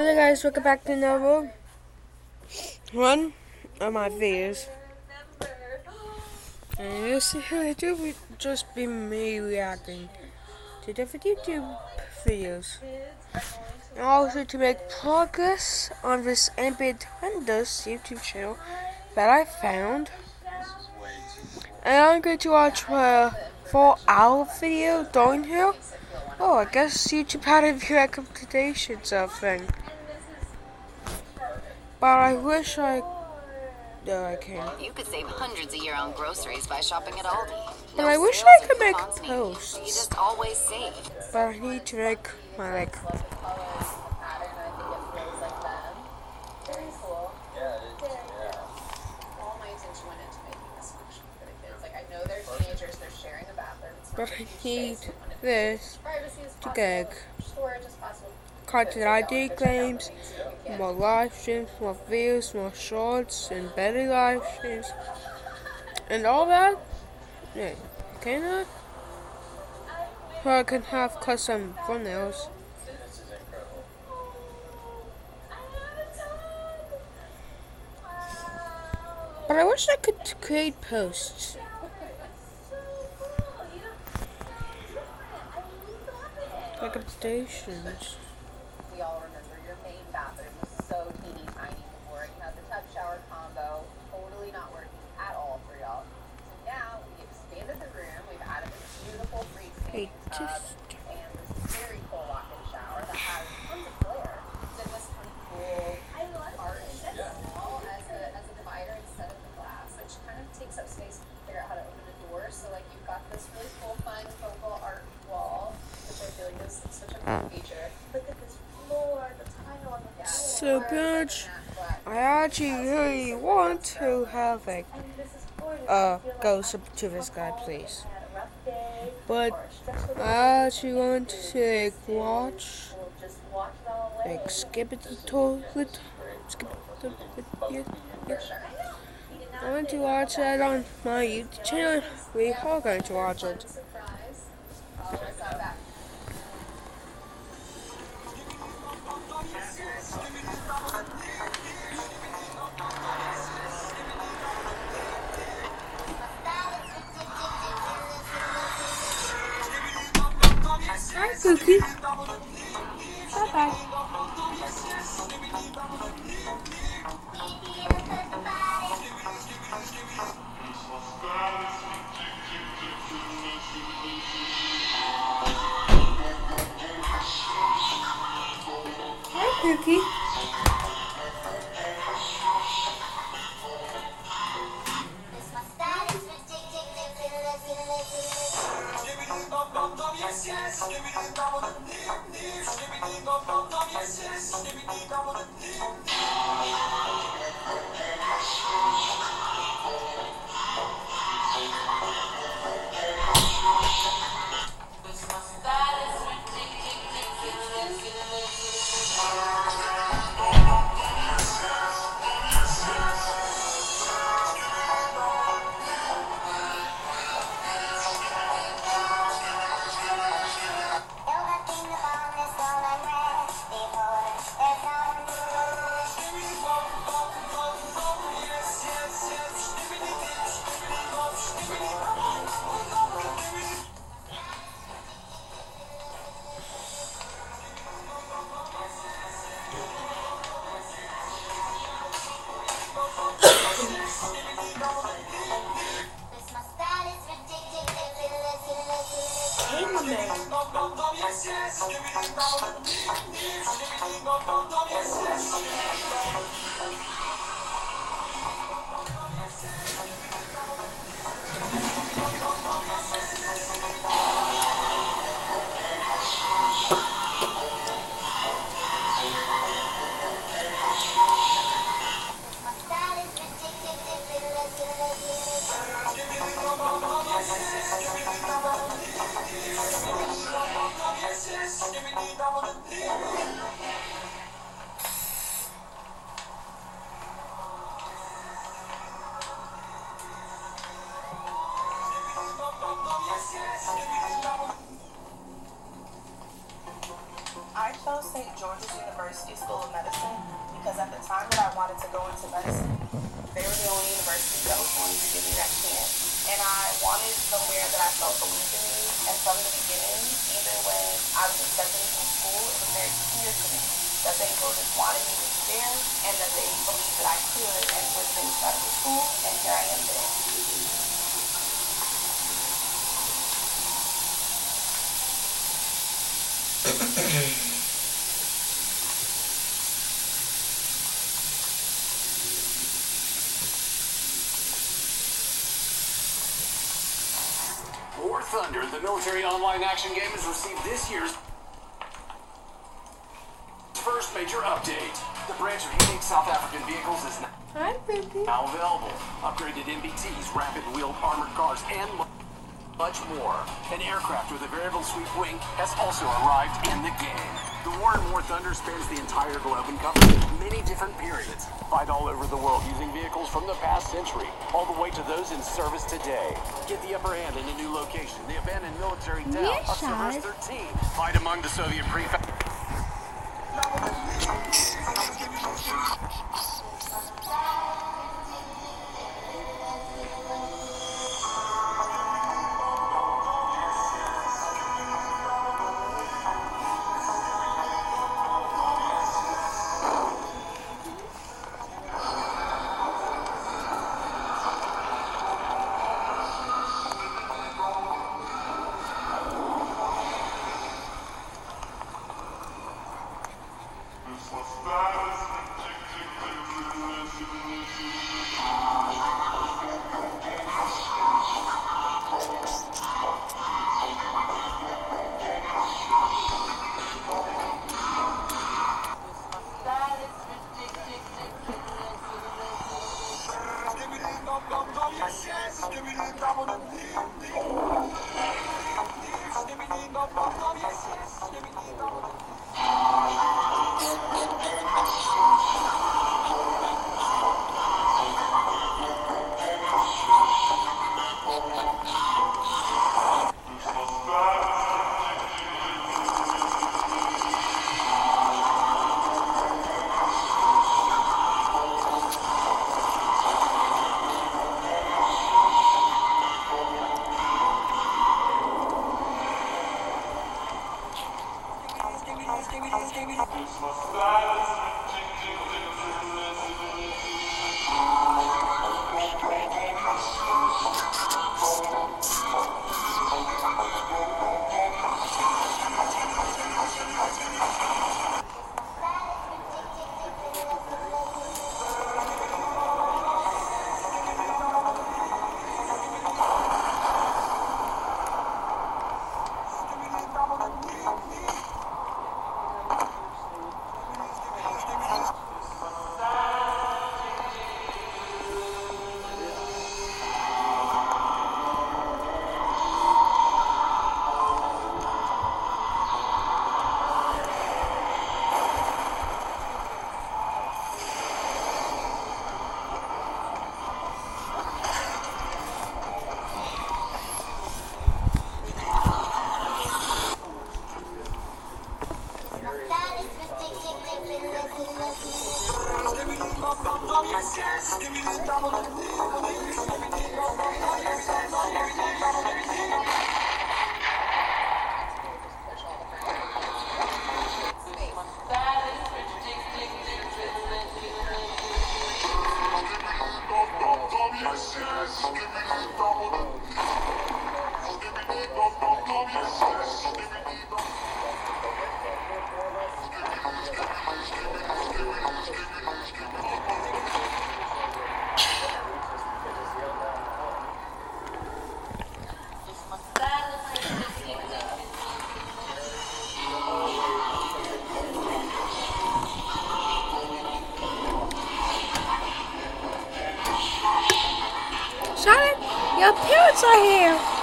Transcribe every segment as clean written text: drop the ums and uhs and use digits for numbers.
Hello guys, welcome back to another one of my videos. And this video will just be me reacting to different YouTube videos. And also to make progress on this Ambient Windows YouTube channel that I found. And I'm going to watch a 4-hour video doing here. Oh, I guess YouTube had a few recommendations of thing. But I wish I can. You could save hundreds a year on groceries by shopping at Aldi. But I wish I could make posts. You just always save. But I need to make my But I need this to get content ID claims, more live streams, more videos, more shorts, and better live streams, and all that. Yeah, can I? Or I can have custom thumbnails. But I wish I could create posts. Recommendations. We all remember your main bathroom was so teeny tiny before. You had the tub shower combo, totally not working at all for y'all. So now we expanded the room. We've added this beautiful freestanding tub and this very cool walk-in shower that has tons of glare. Then this kind of cool art wall as a divider instead of the glass, which kind of takes up space to figure out how to open the door. So like you've got this really cool, fun, focal art wall, which I feel like is such a cool feature. Look at this floor, the tile on the floor. So good. I actually really want to have go to this guy, please. But I actually want to watch, skip it the toilet, skip the yeah. I want to watch that on my YouTube channel. We are going to watch it. Hi, Cookie. Bye-bye. Hi, Cookie. University School of Medicine because at the time that I wanted to go into medicine, they were the only university that was going to give me that chance. And I wanted somewhere that I felt believed in me. And from the beginning, even when I was accepted into school, it was very clear to me that they both just wanted me to be there and that they believed that I could and would finish medical school. And here I am today. 'War Thunder, the military online action game, has received this year's first major update. The branch of unique South African vehicles is Hi, baby. now available. Upgraded MBTs, rapid wheeled armored cars, and much more. An aircraft with a variable sweep wing has also arrived in the game. The war in War Thunder spans the entire globe and covers many different periods. Fight all over the world using vehicles from the past century, all the way to those in service today. Get the upper hand in a new location, the abandoned military town Yes, of Cerberus Shaz. 13. Fight among the Soviet prefects. Sonic, your parents are here.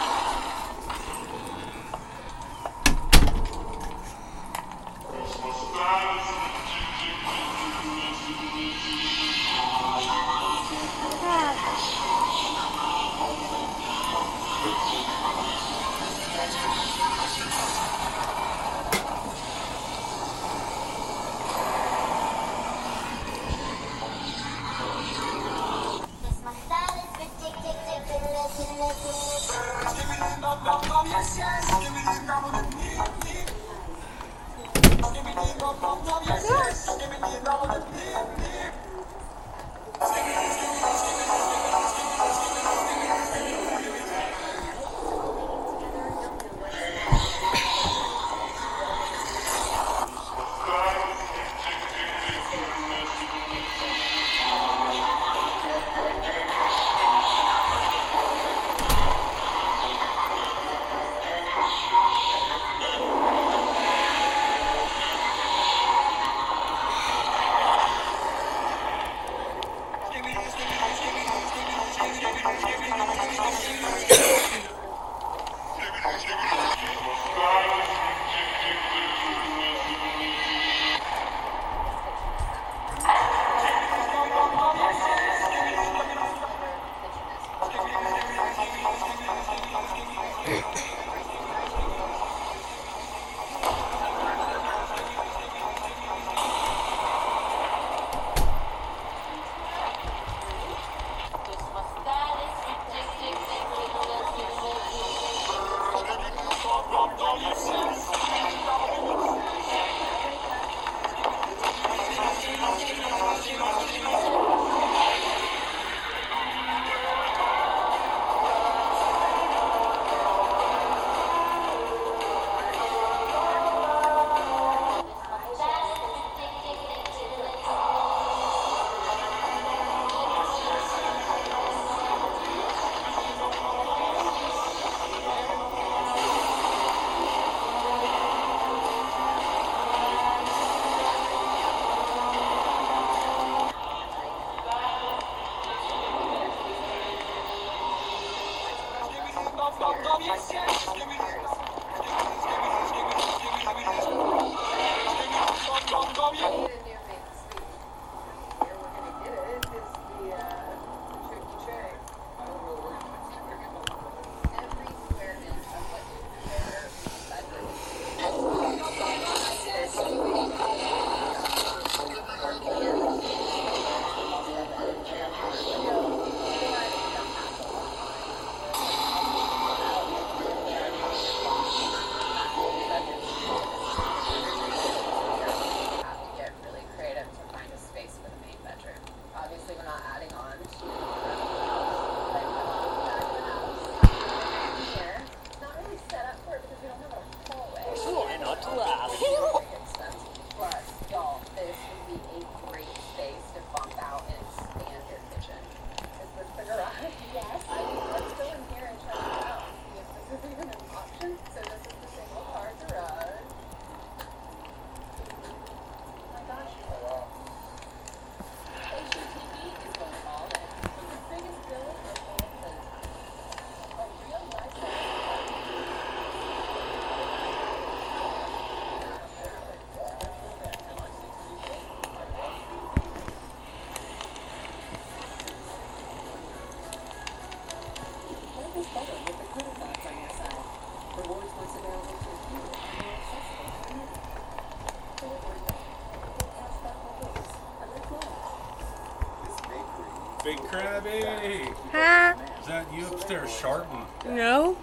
Big Krabby! Huh? Is that you upstairs sharting? No.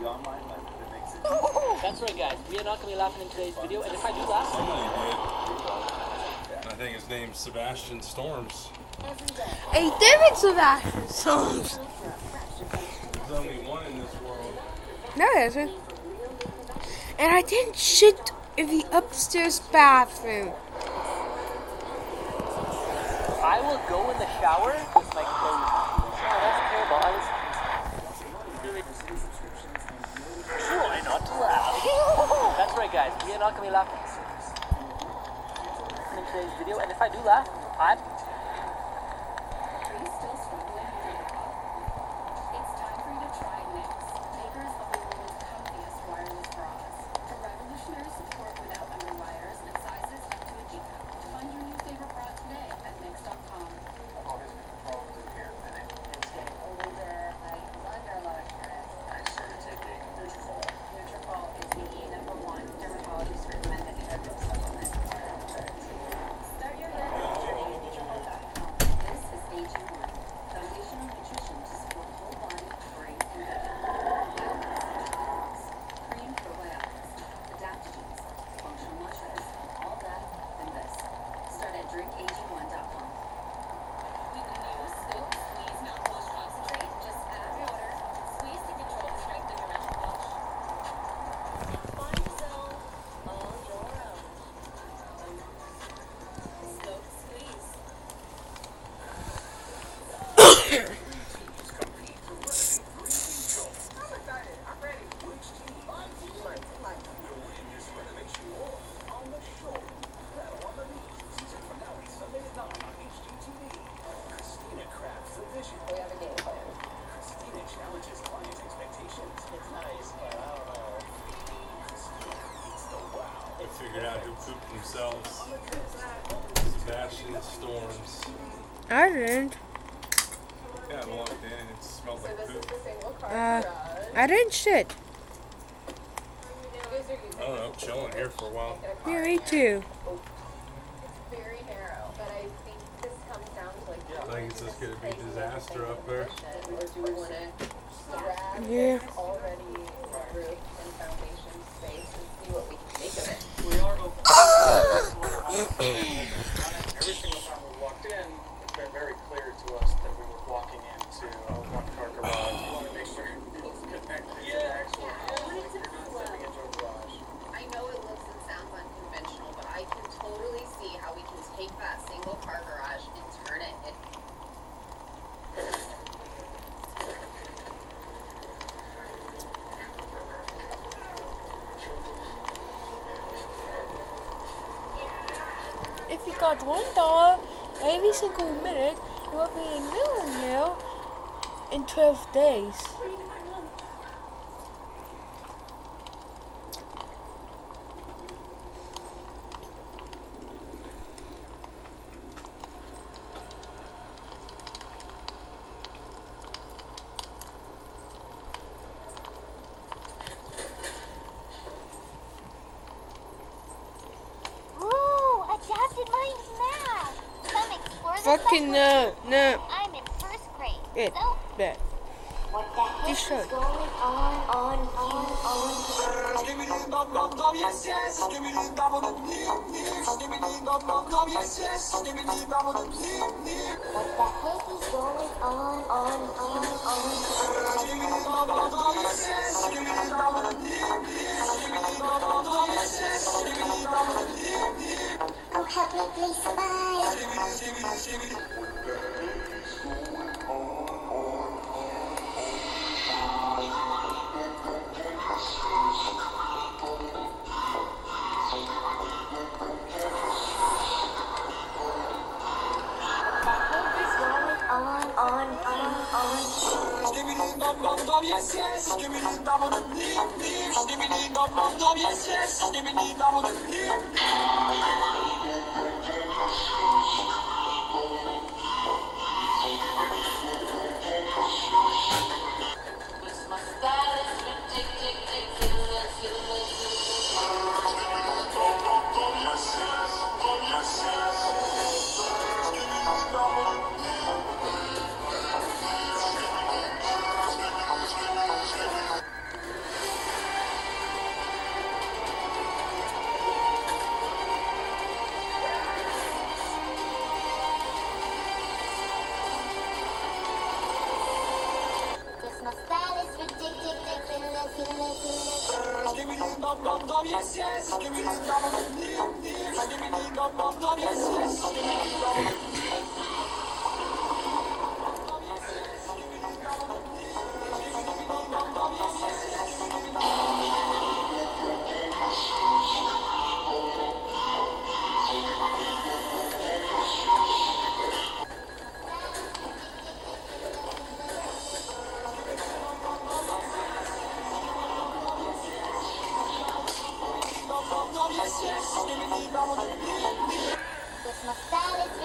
That's right, guys. We are not going to be laughing in today's video, and if I do laugh, Somebody did. I think his name's Sebastian Storms. Hey, David Sebastian songs. There's only one in this world. No, there isn't. And I didn't shit in the upstairs bathroom. I will go in the shower with my clothes. Oh, that's terrible. I was really try not to laugh. That's right, guys. We are not going to be laughing in today's video, and if I do laugh, I'm It's time for you to try Knix, makers of the world's comfiest wireless bras. A revolutionary support without underwires and sizes up to a G cup. Find your new favorite bra today at Knix.com. Nutrafol is the #1 dermatologist recommended hair supplement. Start your hair today at Nutrafol.com. This is AG1, foundational nutrition to support whole body, brain, and gut. Cream probiotics, adaptogens, functional moisturizer, all that and this. Start at drinkag1.com. With the new Scoop Squeeze Mouthwash Concentrate, just add water, squeeze to control the strength of your mouthwash. Find a zone all your own. Scoop Squeeze. We have a game plan. I figured out who pooped themselves. Sebastian Storms. I didn't. Yeah, I walked in and it smelled So like this is poop. the single car Uh, garage. I didn't shit. You guys are using I don't know, chilling here for a while. Yeah, me too. It's very narrow, but I think this comes down to like. I think it's just gonna be disaster up there. Or do we want to grab Yeah. this already roof and foundation space and see what we can make of it? we are open. car garage and turn it into If you got $1 every single minute, you will be a millionaire in 12 days. Ooh, adapted mind math. Come explore the Fucking subway. no. I'm in first grade. It, So, that. what the heck This is shirt. going on? What the heck is going on? Oh, help me, please, bye. Guess my style is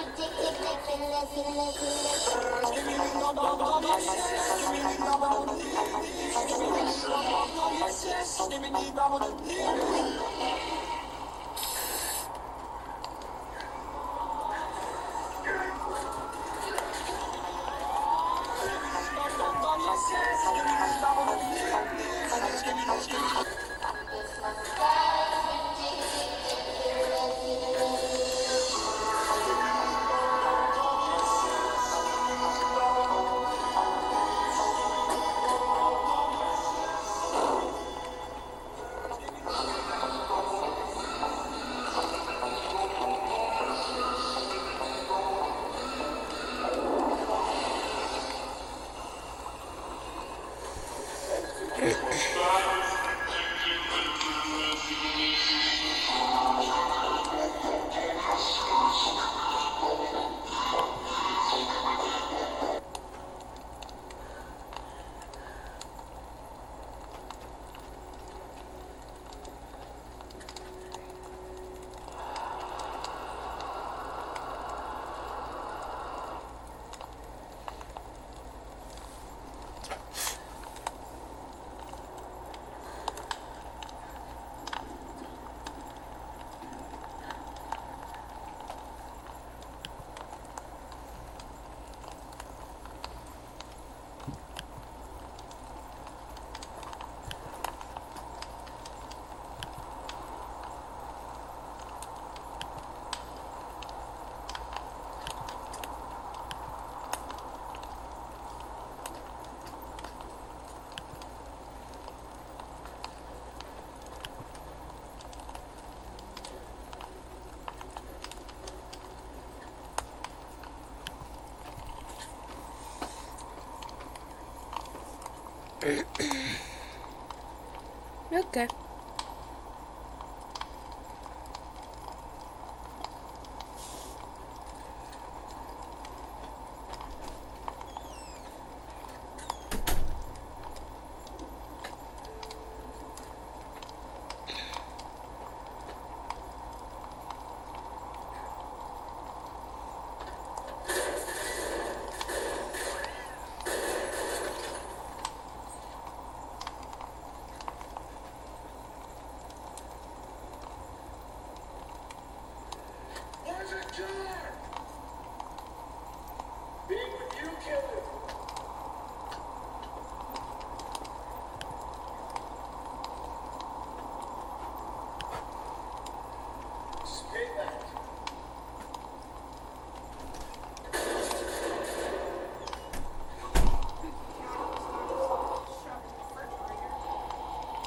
Okay.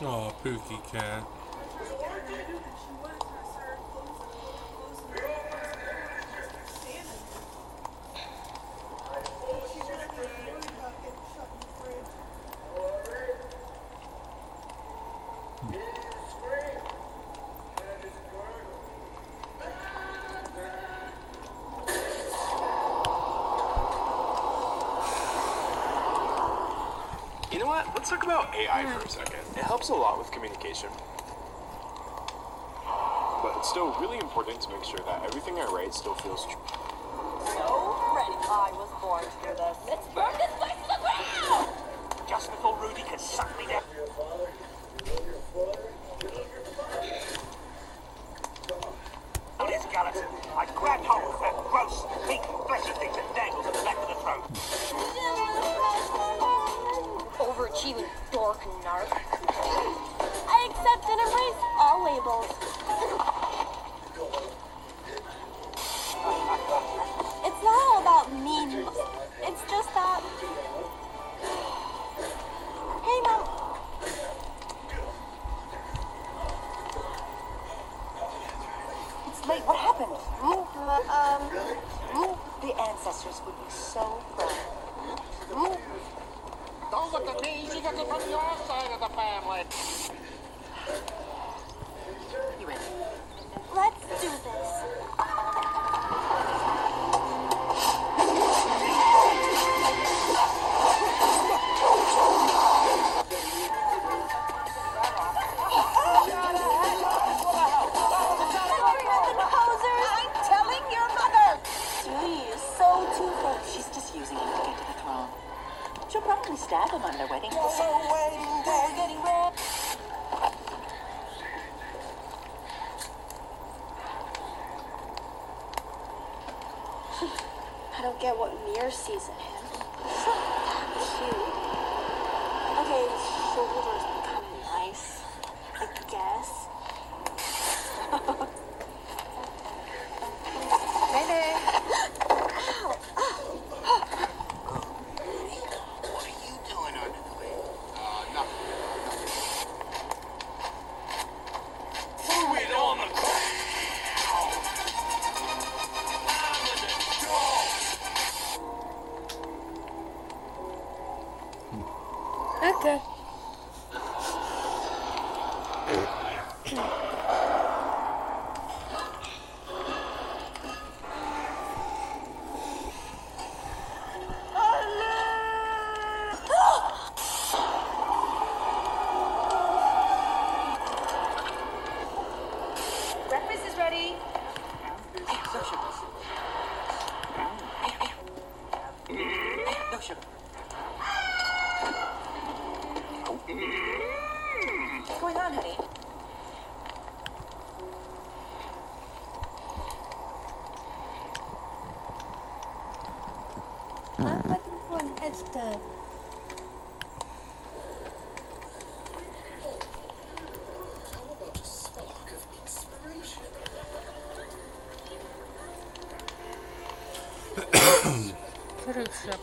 Oh, Pookie cat. You know what? Let's talk about AI for a second. It helps a lot with communication. But it's still really important to make sure that everything I write still feels true. So ready. I was born to do this. Let's burn this place to the ground! Just before Rudy could suck me down. On his skeleton, I grabbed hold of that gross, pink, fleshy thing that dangles at the back of the throat. Overachieving dork narc. I accept and embrace all labels. It's not all about me. It's just that. Hey, Mom. It's late. What happened? The ancestors would be so proud. Don't look at me. She got it from your side of the family. You ready? Let's do this. I'm telling your mother. Jeez, so twofold. She's just using him to get to the throne. She'll probably stab him on their wedding day. We're getting red. I don't get what Mir sees in him. He's not that cute. Okay, his shoulders are kind of nice, I guess. Mayday. What are you doing under the lid? Nothing. Throw it on the ground. Okay. Breakfast is ready. No sugar. No sugar. What's going on, honey? I'm looking for an extra. Photoshop.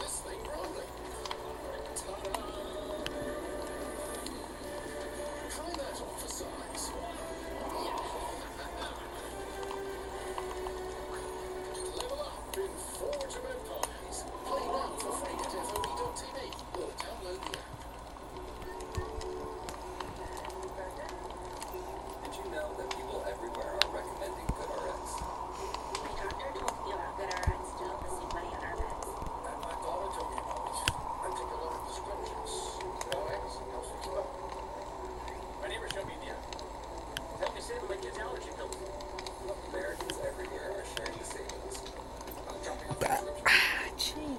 Gee.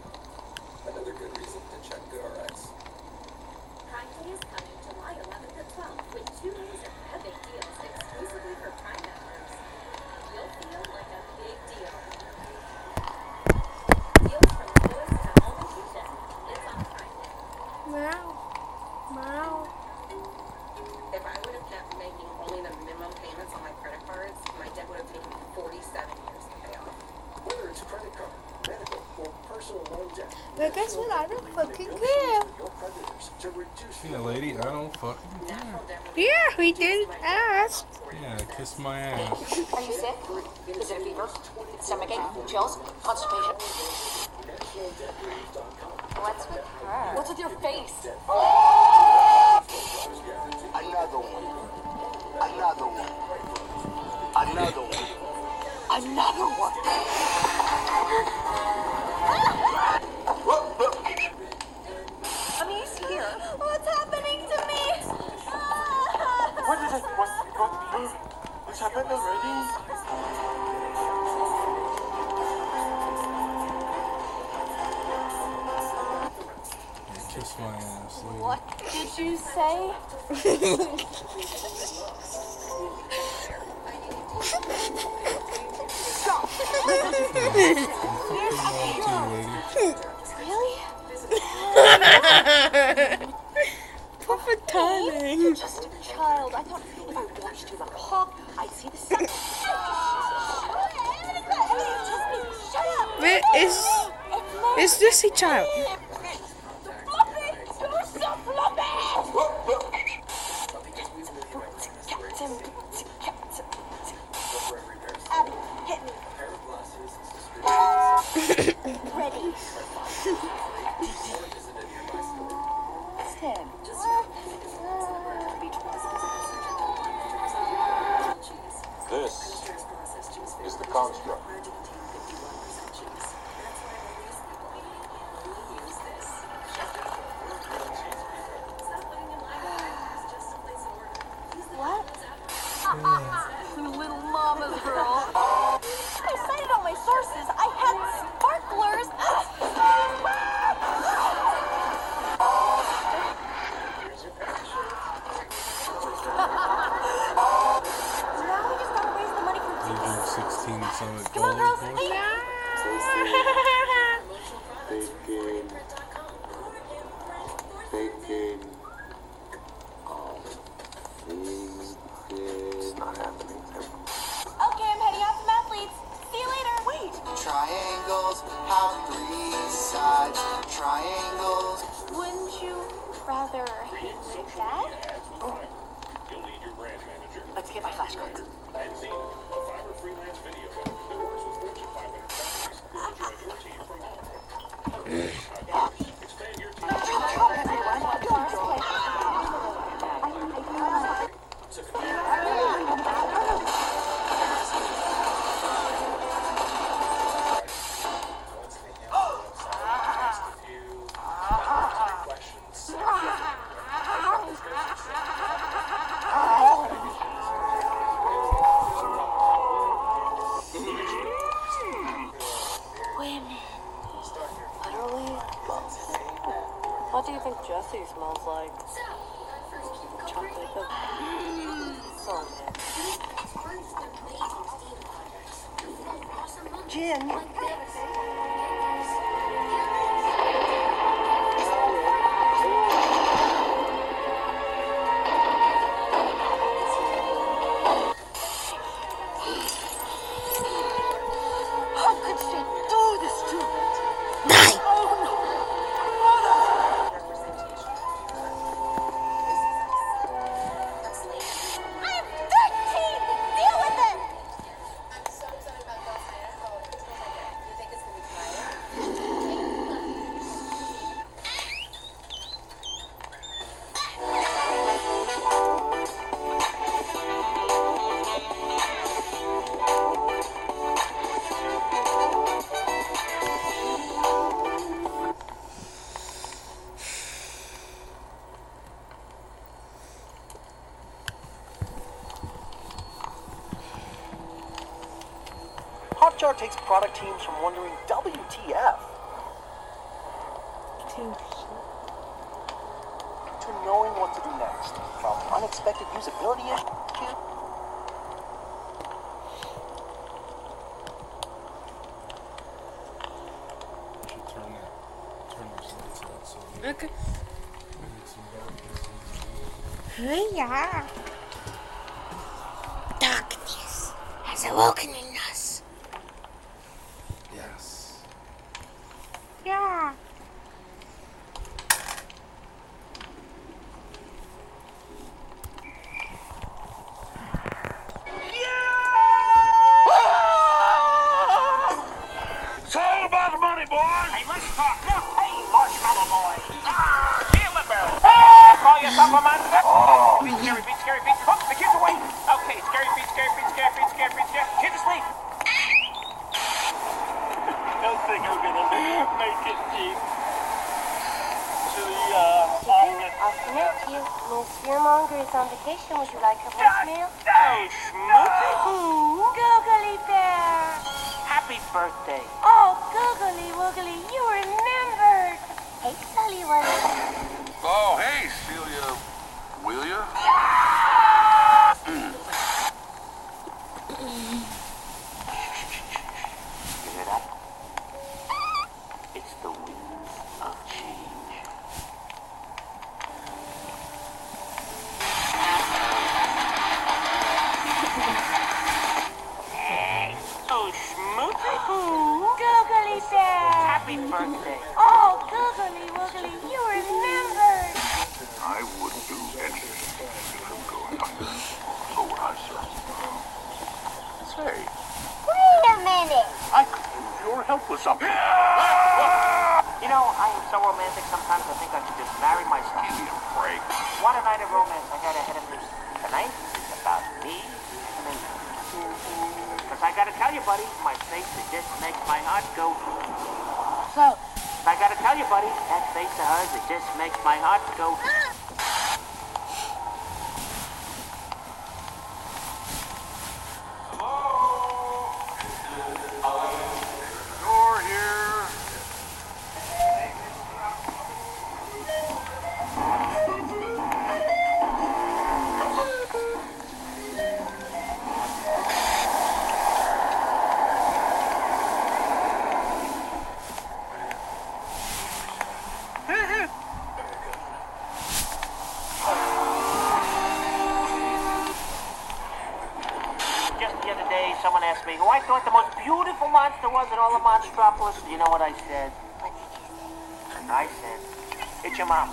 Another good reason to check GoodRx. Prime Day is coming July 11th and 12th with 2 days of epic deals exclusively for Prime members. You'll feel like a big deal. Deals from the lowest to all vacation. It's on Prime Day. Meow. Meow. If I would have kept making only the minimum payments on my credit cards, my debt would have taken me 47 years to pay off. Whether it's credit card, medical, or personal loan debt. But guess what? I don't fucking care. Your creditors to reduce Yeah, lady, I don't fucking care. Yeah, we did ask. Yeah, kiss my ass. Are you sick? Is it a fever? Stomachache? Chills? Constipation? What's with her? What's with your face? Another one. Another one. Another one. Another one. Amis here. What's happening to me? What's happened already? Kiss my ass, lady. What did you say? Really? Perfect timing. You're just a child. I thought if I watched you like a hawk, I'd see the sun. Shut up! Where is this a child? Abby, hit me. Ready. Tim. This is the construct. What? Little mama's girl. I cited all my sources. I had sparklers. Now we just gotta raise the money for You drink 16 Summit Come on, Gold, girls. boy? Bacon. Bacon. It's not happening. Okay, I'm heading out to Mathletes. See you later. Wait. Triangles have 3 sides. Triangles. Wouldn't you rather hate my dad? Let's get my flashcards. Women. Literally? What do you think Jesse smells like? Chocolate chip. So good. Jen. How could she do this to me? I'm 13! Deal with it! I'm so excited about Ghost Rider. Oh, it feels like it. You think it's Shower takes product teams from wondering WTF to knowing what to do next. From unexpected usability issues Okay. Yeah. Darkness has awoken in us. Yes. Yeah. It's all about the money, boys. Hey, let's talk. No, hey, marshmallow boy. Heal the bell. Call yourself a monster. Oh. Beat, scary, beat, scary, beat. Hook the kids away. Okay, scary, beat, scary, beat, scary, beat, scary, beat, scary. Kids asleep. Don't think I'm gonna make it deep. I'll connect you. Miss Fearmonger is on vacation. Would you like a voicemail? Oh, Schmoozy. Googly Bear. Happy birthday. Oh, Googly Woogly, you remembered. Hey, Sully Wugly. Oh, hey, Celia. Will ya? Hear that? It's the winds of change. Oh, Schmoozy. Googly Bear. Happy birthday. Oh, Googly Woogly, you remembered. I wouldn't do anything if I'm going under. So would I, sir. Say, Wait a minute. I could use your help with something. You know, I am so romantic sometimes I think I should just marry myself. Give me a break. What a night of romance I had ahead of me. Tonight is about me and me. Because I gotta tell you, buddy, my face, it just makes my heart go. So, I gotta tell you, buddy, that face of hers, it just makes my heart go. Door here. Just the other day, someone asked me who I thought the most beautiful monster was in all of Monstropolis. You know what I said? I said, it's your mom.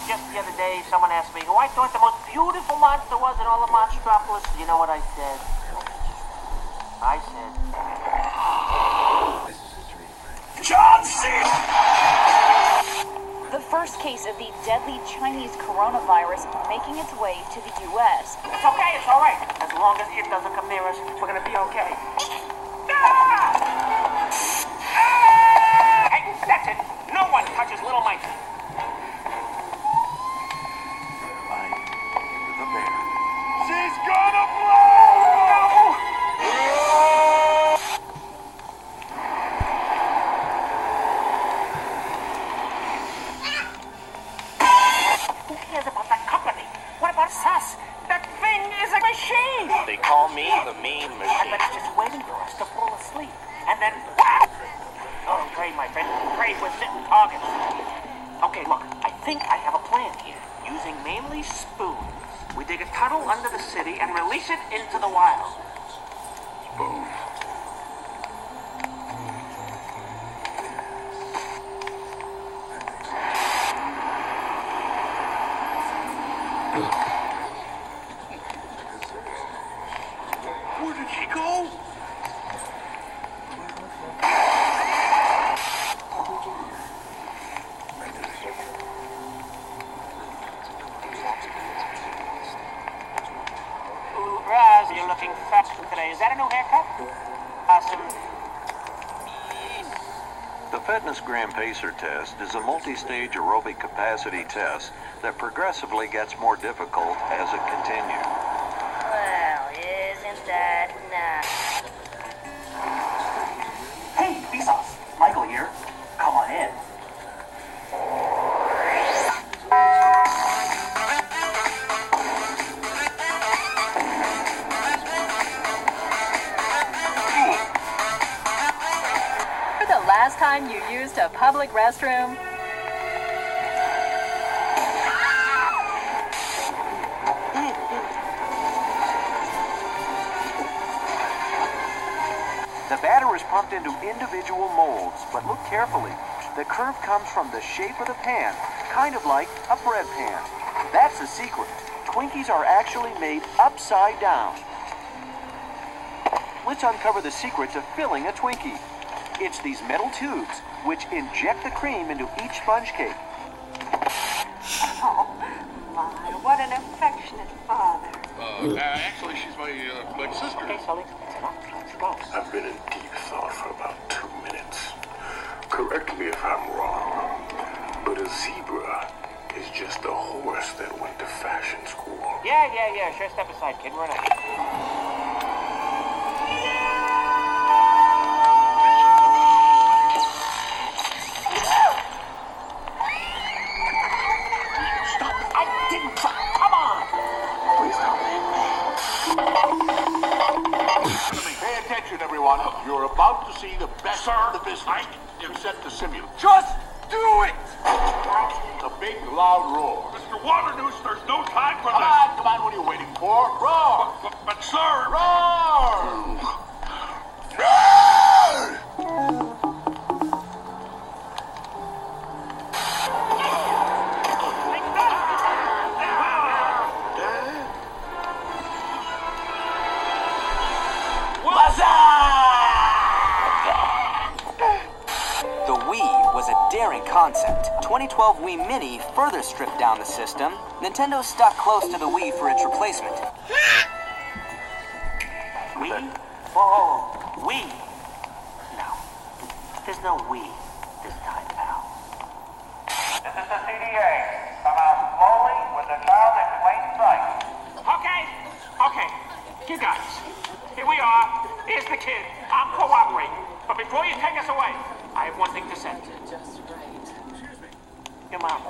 Just the other day, someone asked me who I thought the most beautiful monster was in all of Monstropolis. You know what I said? I said, John C. The first case of the deadly Chinese coronavirus making its way to the U.S. it's okay, it's all right. As long as it doesn't come near us, we're gonna be okay. Hey, that's it. No one touches little Mike. The bear. She's gonna blow! Who cares about that company? What about us? That thing is a machine! They call me the mean I machine. bet it's just waiting for us to fall asleep. And then, oh, great, my friend. Great, we're sitting targets. Okay, look, I think I have a plan here. Using mainly spoons, we dig a tunnel under the city and release it into the wild. Spoons. Where did she go? Ooh, Raz, you're looking fat today. Is that a new haircut? Awesome. The Fitness Gram Pacer test is a multi-stage aerobic capacity test that progressively gets more difficult as it continues. Well, isn't that nice? Hey, Vsauce. Michael here. Come on in. The last time you used a public restroom? The batter is pumped into individual molds, but look carefully. The curve comes from the shape of the pan, kind of like a bread pan. That's the secret. Twinkies are actually made upside down. Let's uncover the secret to filling a Twinkie. It's these metal tubes, which inject the cream into each sponge cake. Oh, my, what an affectionate father. Actually, she's my sister. Okay, Sully. Let's go. I've been in deep thought for about 2 minutes. Correct me if I'm wrong, but a zebra is just a horse that went to fashion school. Yeah. Sure, step aside, kid. We're not. Pay attention, everyone. You're about to see the best of the business. Except the simulant. Just do it! A big, loud roar. Mr. Waternoose, there's no time for this. Come on, what are you waiting for? Roar! But sir... Roar! The Wii was a daring concept. 2012 Wii Mini further stripped down the system. Nintendo stuck close to the Wii for its replacement. Wii? Whoa. Wii? No. There's no Wii this time, pal. This is the CDA. Come out slowly with the child in plain sight. Okay. You guys. Here we are. Here's the kid. I'm cooperating. But before you take us away, I have one thing to say. Just right. Excuse me. Your mom.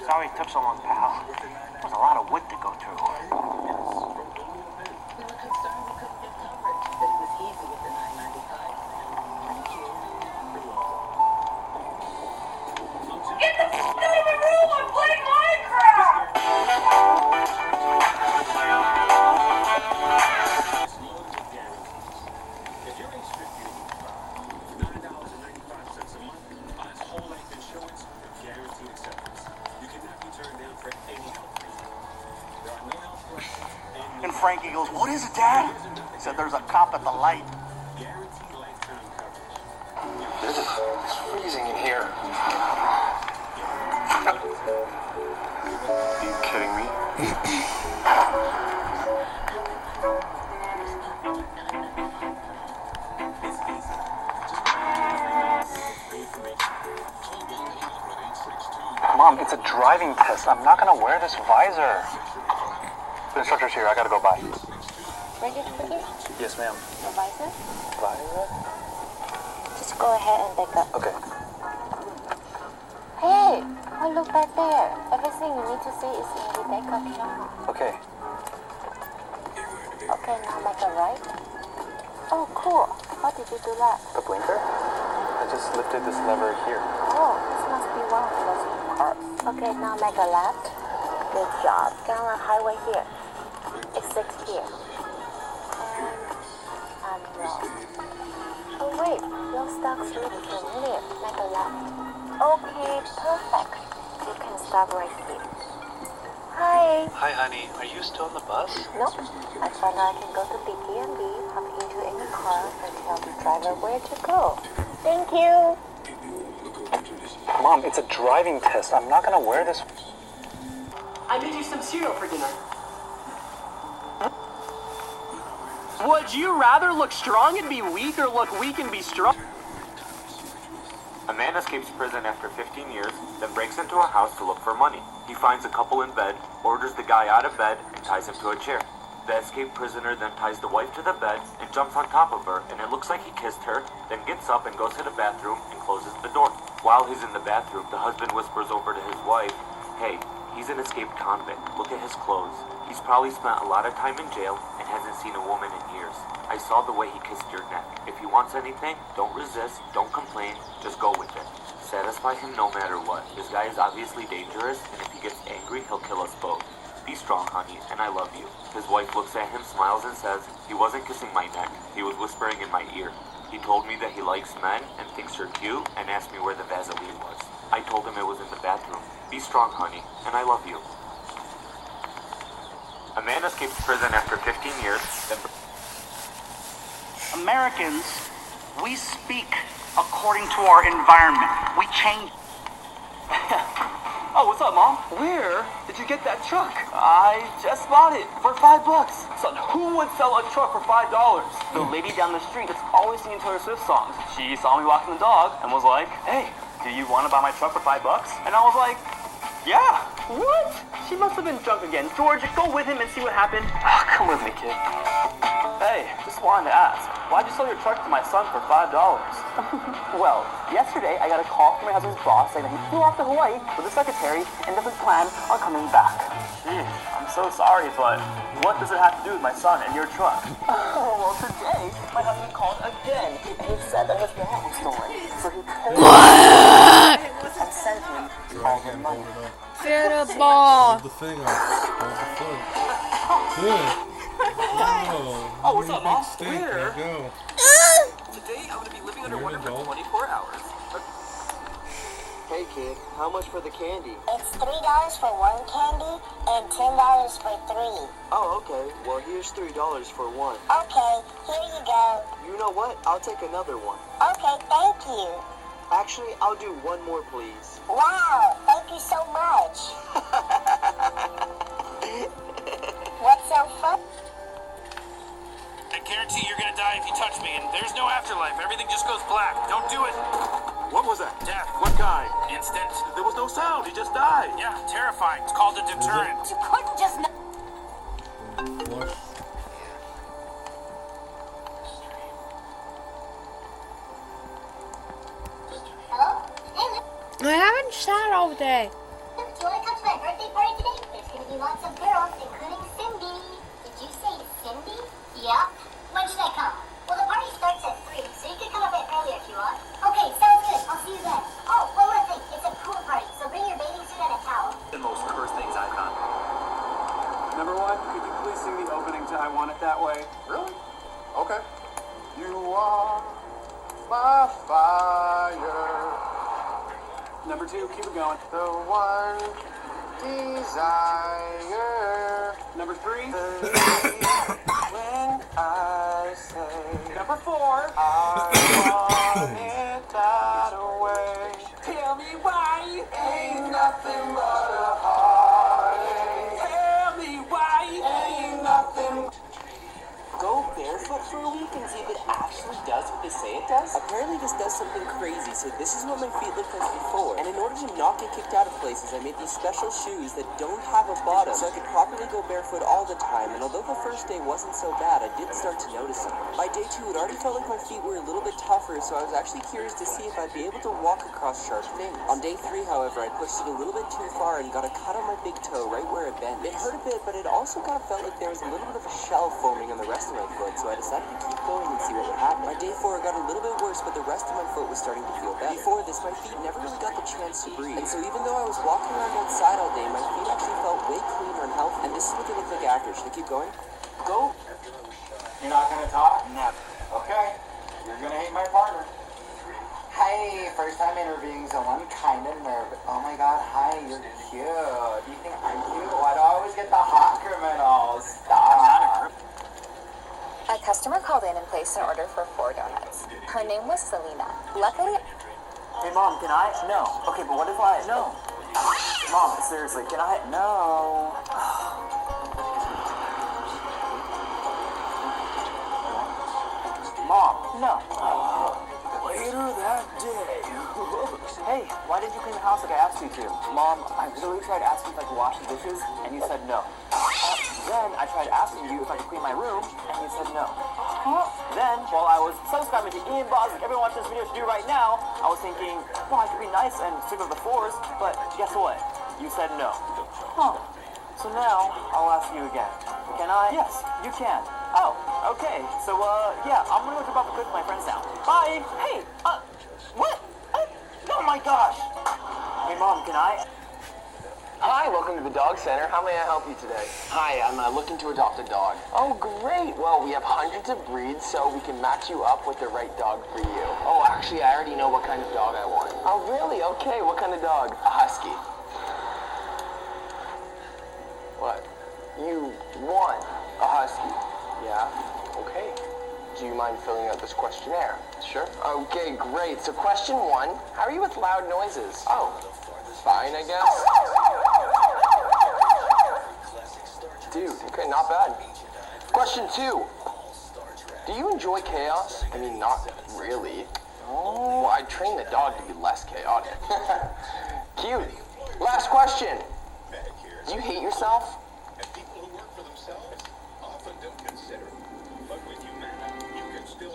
Sorry it took so long, pal. There's a lot of wood to go through. We were concerned we couldn't get coverage, but it was easy with the 995. Thank you. Get the f*** out of the room! I'm playing Minecraft! If you're a strip $9.95 a month buys whole life insurance with guaranteed acceptance. You cannot be turned down for any health reason. There are no health questions. And Frankie goes, "What is it, Dad?" He said, "There's a cop at the light." Guaranteed lifetime coverage. It's freezing in here. Are you kidding me? Mom, it's a driving test. I'm not gonna wear this visor. The instructor's here. I gotta go by. Ready for this? Yes, ma'am. The visor? Visor? Just go ahead and take up. Okay. Hey! Oh, look back there. Everything you need to see is in the backup camera. Okay. Okay, now make a right. Oh, cool. What did you do last? The blinker? I just lifted this lever here. Oh, this must be one of those cars. Okay, now make a left. Good job. Get on the highway here. Exit here. And wrong. Oh wait, your stocks look familiar. Make a left. Okay, perfect. You can stop right here. Hi. Hi, honey. Are you still on the bus? Nope. I found out I can go to BT&B, hop into any car, and tell the driver where to go. Thank you. Mom, it's a driving test. I'm not gonna wear this. I made you some cereal for dinner. Would you rather look strong and be weak or look weak and be strong? A man escapes prison after 15 years, then breaks into a house to look for money. He finds a couple in bed, orders the guy out of bed, and ties him to a chair. The escaped prisoner then ties the wife to the bed and jumps on top of her, and it looks like he kissed her, then gets up and goes to the bathroom and closes the door. While he's in the bathroom, the husband whispers over to his wife, "Hey, he's an escaped convict. Look at his clothes. He's probably spent a lot of time in jail and hasn't seen a woman in years. I saw the way he kissed your neck. If he wants anything, don't resist, don't complain, just go with it. Satisfy him no matter what. This guy is obviously dangerous, and if he gets angry, he'll kill us both. Be strong, honey, and I love you." His wife looks at him, smiles, and says, "He wasn't kissing my neck. He was whispering in my ear. He told me that he likes men and thinks you're cute and asked me where the Vaseline was. I told him it was in the bathroom. Be strong, honey, and I love you." A man escapes prison after 15 years, then... Americans, we speak according to our environment. We change. Oh, what's up, Mom? Where did you get that truck? I just bought it for $5. Son, who would sell a truck for $5? The lady down the street that's always singing Taylor Swift songs. She saw me walking the dog and was like, "Hey, do you want to buy my truck for $5? And I was like, "Yeah." What? She must have been drunk again. George, go with him and see what happened. Come with me, kid. Hey, just wanted to ask, why'd you sell your truck to my son for $5? Well, yesterday I got a call from my husband's boss saying that he flew off to Hawaii with his secretary and doesn't plan on coming back. Jeez, I'm so sorry, but what does it have to do with my son and your truck? Oh, well, today my husband called again and he said that his wallet was stolen. So he paid and sent him all the money. Get a ball. Hold the thing up. Hold the foot. Good. Oh, what's up, Mom? There you go. Today I'm going to be living underwater for 24 hours. Hey kid, how much for the candy? It's $3 for one candy and $10 for three. Oh, okay. Well, here's $3 for one. Okay, here you go. You know what? I'll take another one. Okay, thank you. Actually, I'll do one more, please. Wow, thank you so much. What's so fun? I guarantee you're gonna die if you touch me, and there's no afterlife. Everything just goes black. Don't do it. What was that? Death. What kind? Instant. There was no sound. He just died. Yeah, terrifying. It's called a deterrent. You couldn't just... Hello? I haven't sat all day. Do you want to come to my birthday party today? There's going to be lots of girls, including Cindy. Did you say Cindy? Yep. When should I come? Well, the party starts at 3, so you can come a bit earlier if you want. Okay, sounds good. I'll see you then. Oh, one more thing. It's a pool party, so bring your bathing suit and a towel. The most first things icon. Number one, could you please sing the opening to I Want It That Way? Really? Okay. You are my fire. Number two, keep it going. The one desire. Number three. When I say. Number four. I want it that way. Tell me why. Ain't nothing but a heartache. Tell me why. Ain't nothing. Go barefoot for a week and see if it actually does what they say it does? Apparently this does something crazy, so this is what my feet looked like before. And in order to not get kicked out of places, I made these special shoes that don't have a bottom, so I could properly go barefoot all the time. And although the first day wasn't so bad, I did start to notice it. By day 2, it already felt like my feet were a little bit tougher, so I was actually curious to see if I'd be able to walk across sharp things. On day 3, however, I pushed it a little bit too far and got a cut on my big toe right where it bent. It hurt a bit, but it also kind of felt like there was a little bit of a shell forming on the rest of my foot, so I decided to keep going and see what would happen. By day 4, it got a little bit worse, but the rest of my foot was starting to feel better. Before this, my feet never really got the chance to breathe, and so even though I was walking around outside all day, my feet actually felt way cleaner and healthy, and this is what they look like after. Should I keep going? Go! You're not gonna talk? Never. Okay. You're gonna hate my partner. Hi, first time interviewing someone, kinda nervous. Oh my god, hi, you're cute. Do you think I'm cute? Why do I always get the hot criminals? Stop. A customer called in and placed an order for 4 donuts. Her name was Selena. Luckily... Hey, Mom, can I? No. Okay, but what if I... No. Mom, seriously, can I? No. Mom, no. Later that day. Hey, why didn't you clean the house like I asked you to? Mom, I literally tried asking if I could wash the dishes, and you said no. Then I tried asking you if I could clean my room, and you said no. Then, while I was subscribing to Ian Boz, like everyone watching this video should do right now, I was thinking, well, I could be nice and sweep up the floors, but guess what? You said no. So now, I'll ask you again. Can I? Yes, you can. Oh, okay. So, yeah, I'm gonna go to Bubba Quick with my friends now. Bye! Hey, what? Oh my gosh! Hey, Mom, can I? Hi, welcome to the dog center. How may I help you today? Hi, I'm looking to adopt a dog. Oh, great. Well, we have hundreds of breeds, so we can match you up with the right dog for you. Oh, actually, I already know what kind of dog I want. Oh, really? Okay, what kind of dog? A husky. What? You want a husky? Yeah? Okay. Do you mind filling out this questionnaire? Sure. Okay, great. So question 1, how are you with loud noises? Oh, fine, I guess. Dude, okay, not bad. Question 2, do you enjoy chaos? I mean, not really. Oh, well, I train the dog to be less chaotic. Cute. Last question. Do you hate yourself?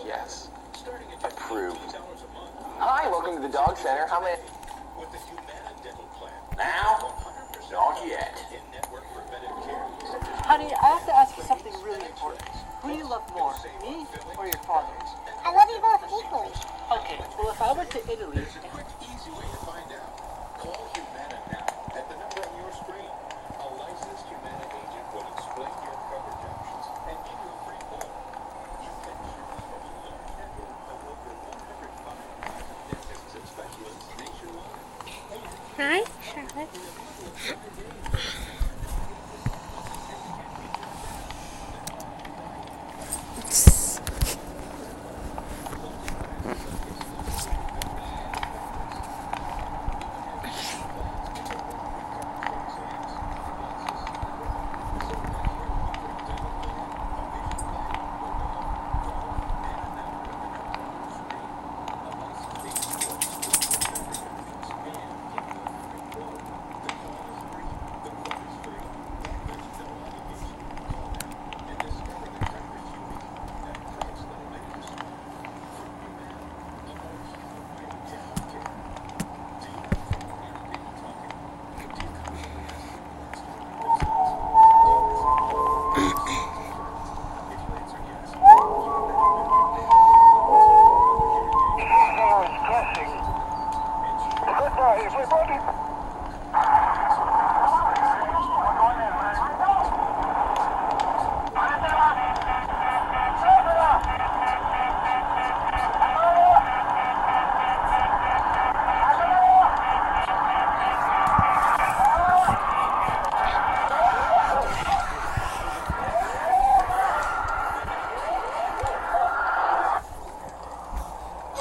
Yes. Approved. Hi, welcome to the dog center. How may Now, not yet. Honey, I have to ask you something really important. Who do you love more, me or your father? I love you both equally. Okay, well if I went to Italy... Easy way to find out. Call Humana now at the number on your screen. A licensed Humana agent will explain your coverage options and give you a free quote. You can choose from a large network of over 105 dentists and specialists nationwide. Hi, Charlotte.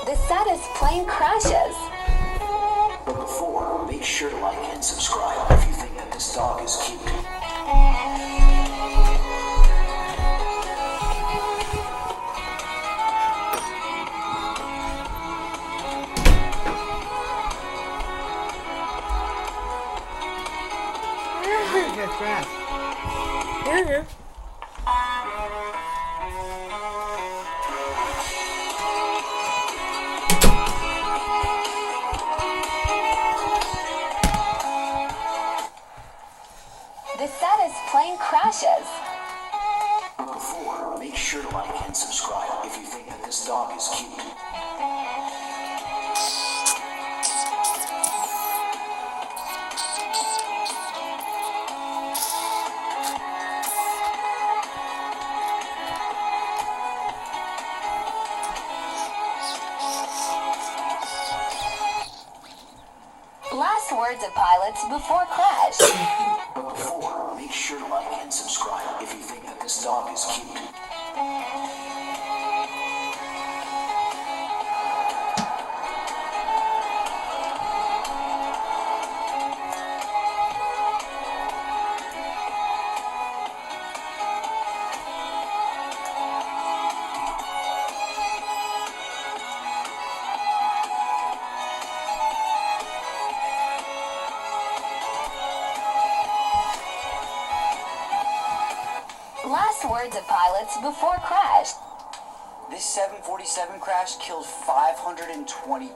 The saddest plane crashes. But before, make sure to like and subscribe if you think that this dog is cute. Yeah. The saddest plane crashes. But before, make sure to like and subscribe if you think that this dog is cute. Last words of pilots before crash. But before, make sure to like and subscribe if you think that this dog is cute. words of pilots before crash. This 747 crash killed 520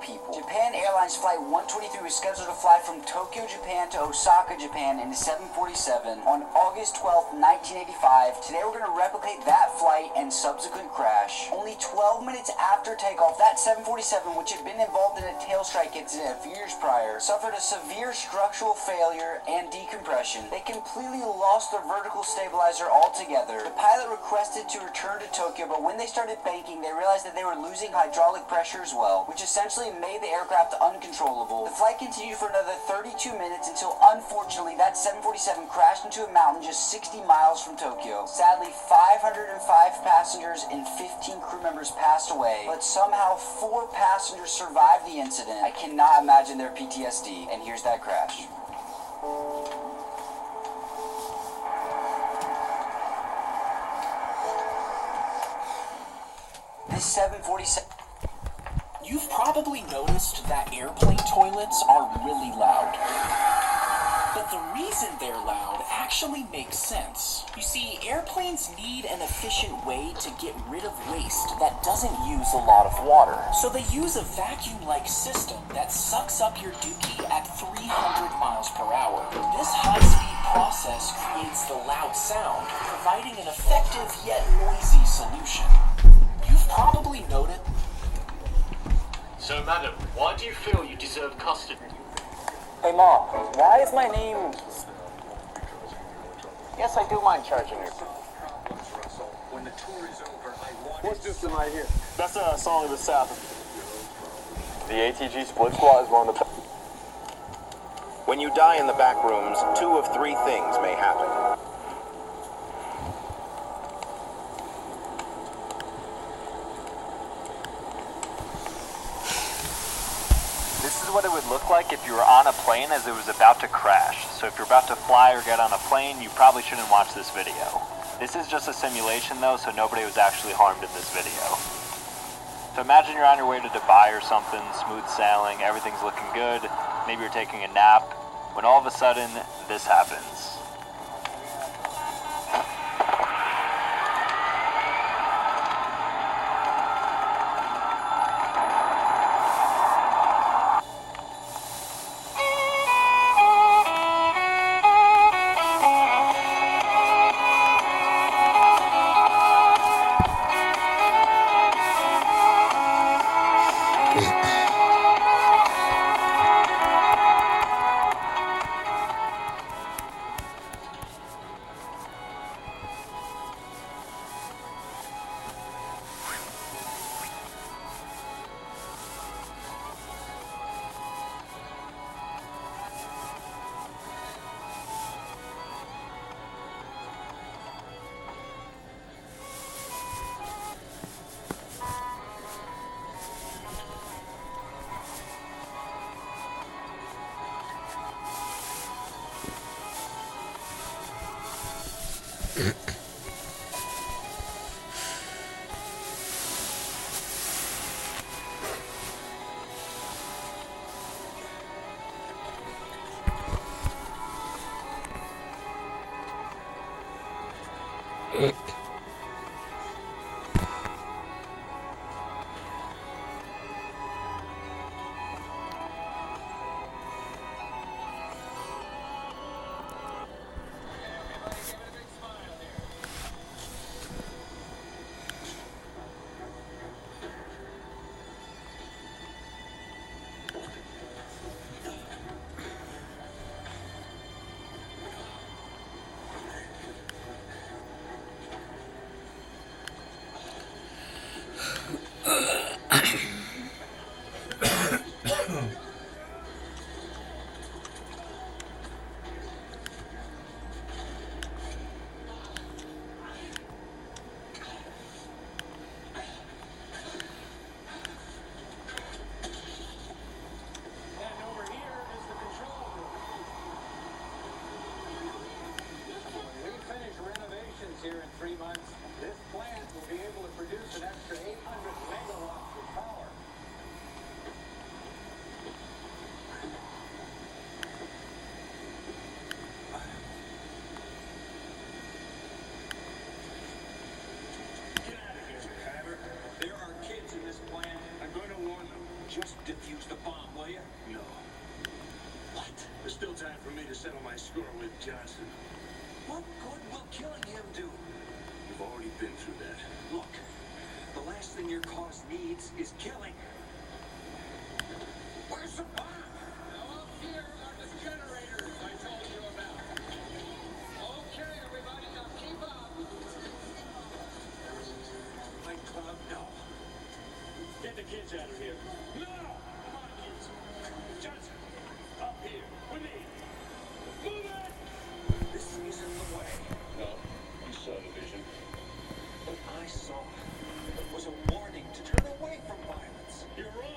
people. Japan Airlines Flight 123 was scheduled to fly from Tokyo, Japan to Osaka, Japan in a 747 on August 12, 1985. Today we're going to replicate that flight and subsequent crash. Only 12 minutes after takeoff, that 747, which had been involved in a tail strike incident a few years prior, suffered a severe structural failure and decompression. They completely lost their vertical stabilizer altogether. The pilot requested to return to Tokyo, but when they started banking, they realized that they were losing hydraulic pressure as well, which essentially made the aircraft uncontrollable. The flight continued for another 32 minutes until, unfortunately, that 747 crashed into a mountain just 60 miles from Tokyo. Sadly, 505 passengers and 15 crew members passed away, but somehow 4 passengers survived the incident. I cannot imagine their PTSD, and here's that crash. This 747... You've probably noticed that airplane toilets are really loud. But the reason they're loud actually makes sense. You see, airplanes need an efficient way to get rid of waste that doesn't use a lot of water. So they use a vacuum-like system that sucks up your dookie at 300 miles per hour. This high-speed process creates the loud sound, providing an effective yet noisy solution. You've probably noted... So, madam, why do you feel you deserve custody? Hey, Mom, why is my name... Yes, I do mind charging you. What's this tonight here? That's a song of the South. The ATG Split Squad is one of the... When you die in the back rooms, 2 of 3 things may happen. This is what it would look like if you were on a plane as it was about to crash. So if you're about to fly or get on a plane, you probably shouldn't watch this video. This is just a simulation though, so nobody was actually harmed in this video. So imagine you're on your way to Dubai or something, smooth sailing, everything's looking good, maybe you're taking a nap, when all of a sudden, this happens. just defuse the bomb, will you? No. What? There's still time for me to settle my score with Johnson. What good will killing him do? We've already been through that. Look, the last thing your cause needs is killing. Where's the bomb? Now up here are the generators I told you about. Okay, everybody, now keep up. Fight Club, no. Get the kids out of here. No! Come on, kids. Johnson, up here with me. Move it! This isn't the way. No, you saw the vision. What I saw was a warning to turn away from violence. You're wrong.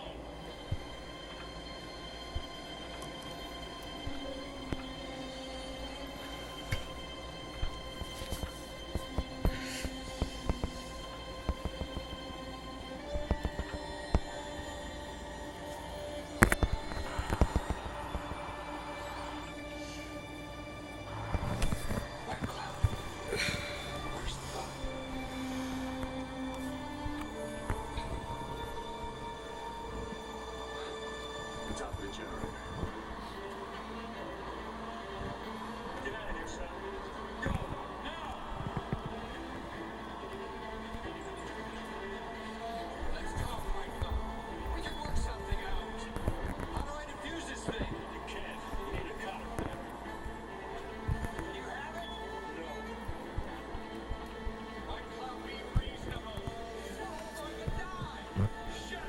Top of the generator. Get out of here, son. Go! Now! Let's talk, Michael. We can work something out. How do I defuse this thing? You can't. You need a cutter. You have it? No. Michael, be reasonable. You're all going to die. Shut up.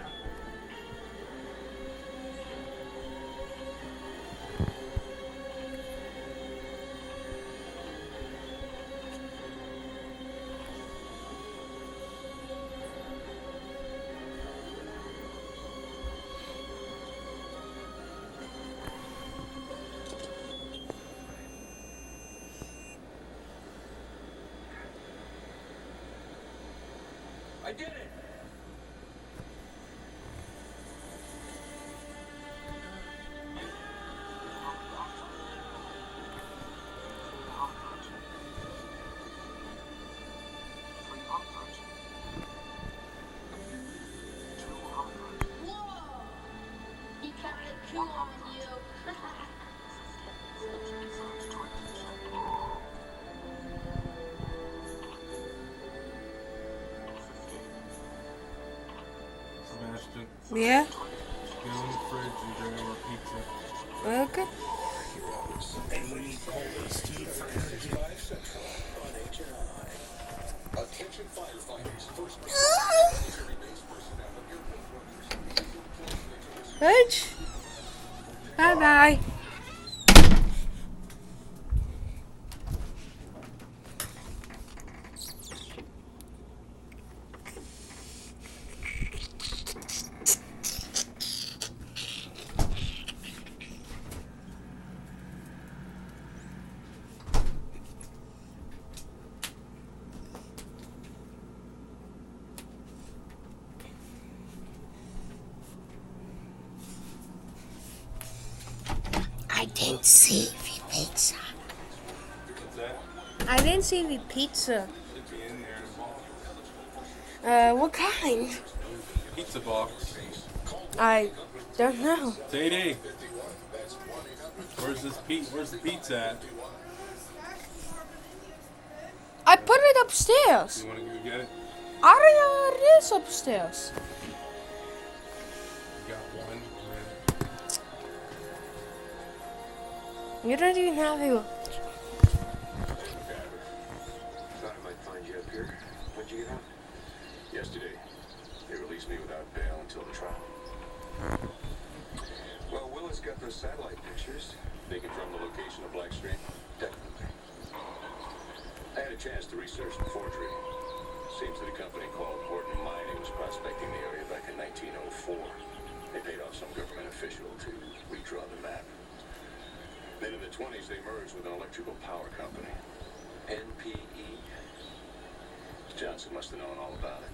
I did it! Whoa! He kept it cool on you. Sebastian, Yeah? go in the fridge and bring over pizza. Okay. And we need colas too for energy. On HNI. Attention firefighters. First Rich? Bye bye. I didn't see the pizza. What's that? I didn't see the pizza. Should be in there in a box. What kind? Pizza box. I don't know. TD. Where's the pizza at? I put it upstairs. You wanna go get it? I don't know where it is upstairs. You got one. You don't even have it. Thought I might find you up here. When'd you get out? Yesterday. They released me without bail until the trial. Well, Willis got those satellite pictures. They confirm the location of Blackstream? Definitely. I had a chance to research the forgery. Seems that a company called Horton Mining was prospecting the area back in 1904. They paid off some government official to redraw the map. Then in the 20s, they merged with an electrical power company. NPE. Johnson must have known all about it.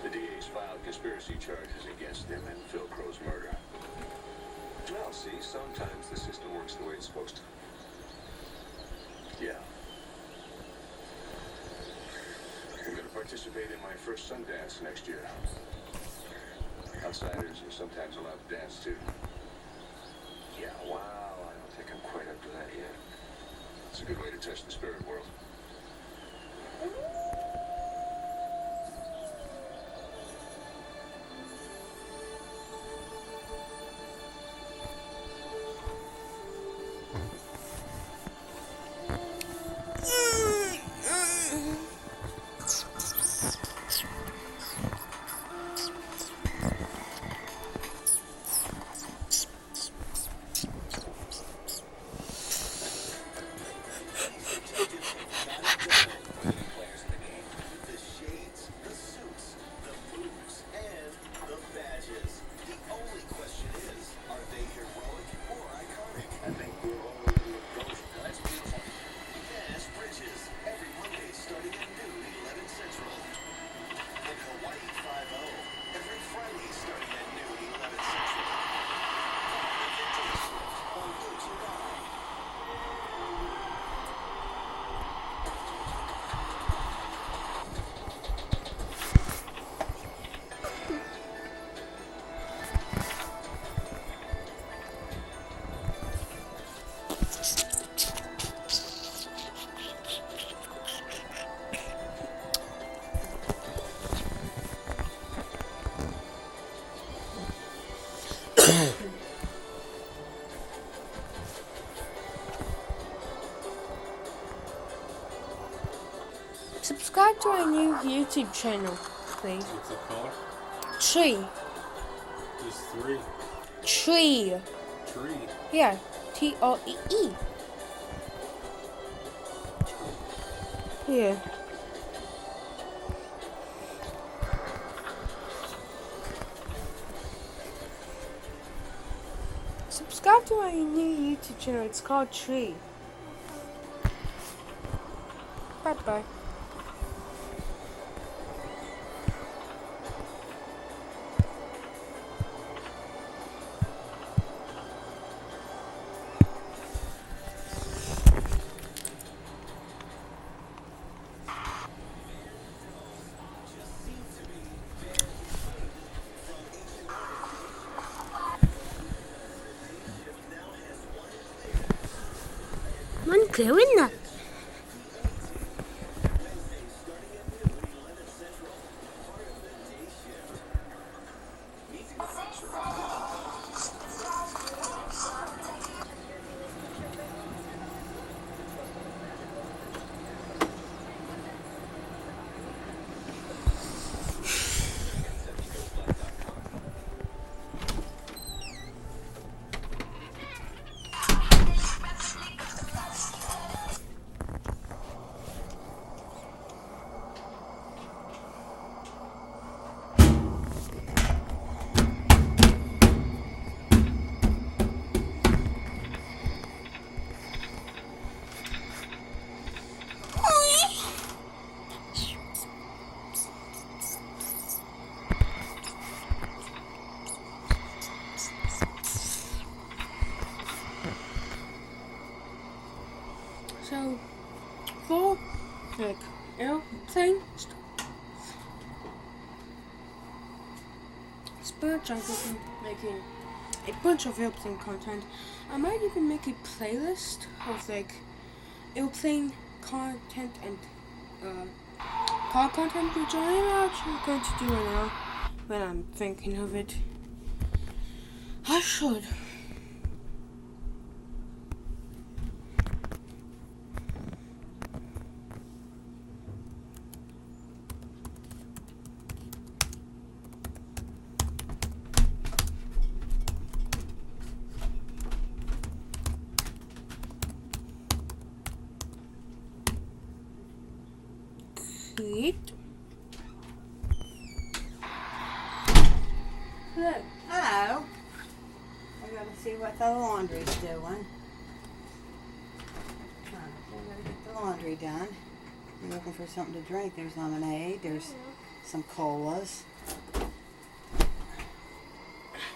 The DA's filed conspiracy charges against him in Phil Crow's murder. Well, see, sometimes the system works the way it's supposed to. Yeah. I'm going to participate in my first Sundance next year. Outsiders are sometimes allowed to dance too. Yeah, wow, I don't think I'm quite up to that yet. It's a good way to test the spirit world. Subscribe to our new YouTube channel, please. What's it called? Tree. Just 3. Tree. Tree. Yeah. T-R-E-E. Yeah. Subscribe to our new YouTube channel. It's called Tree. Bye-bye. I'm doing that. So, for like airplane Spirit Jungle is making a bunch of airplane content. I might even make a playlist of like airplane content and car content, which I am actually going to do right now when I'm thinking of it. I should. Sweet. Look. Hello. I gotta see what the laundry's doing. I gotta get the laundry done. I'm looking for something to drink. There's lemonade. There's some colas.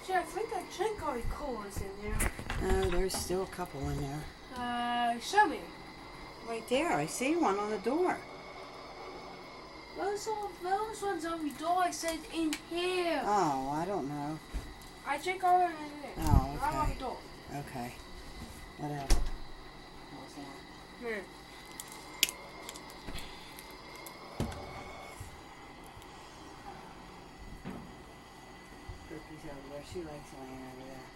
Yeah, I think I drank all the colas in there. Oh, there's still a couple in there. Show me. Right there. I see one on the door. Those ones on the door, I said in here. Oh, I don't know. I think all in here. Oh, Not on the okay. door. Okay. Whatever. What's that? Hmm. Cookies over there. She likes laying over there.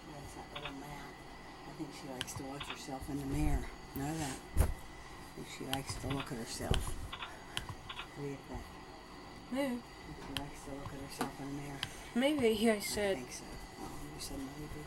She likes that little mat. I think she likes to watch herself in the mirror. Know that? I think she likes to look at herself. What do you think? Maybe. She likes to look at herself in the mirror. Maybe, I said. I think so. Oh, you said maybe.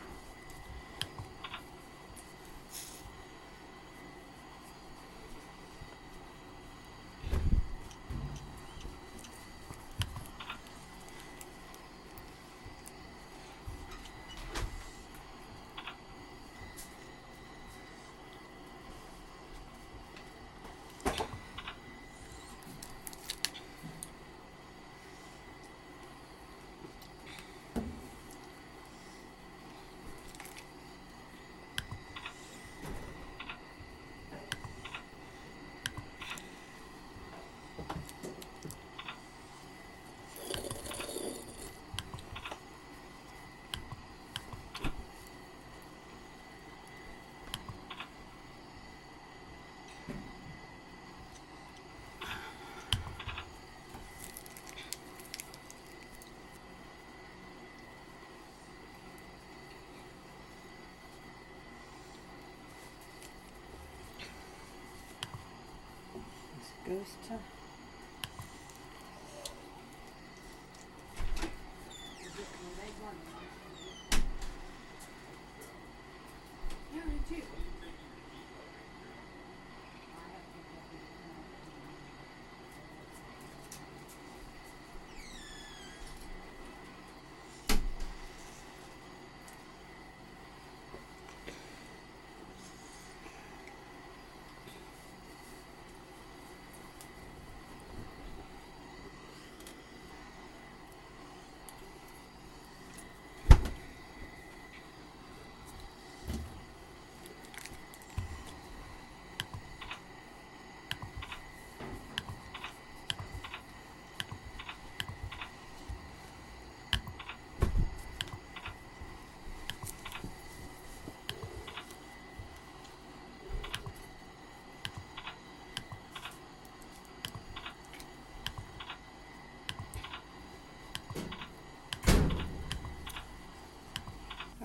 Goes to Yeah, me too.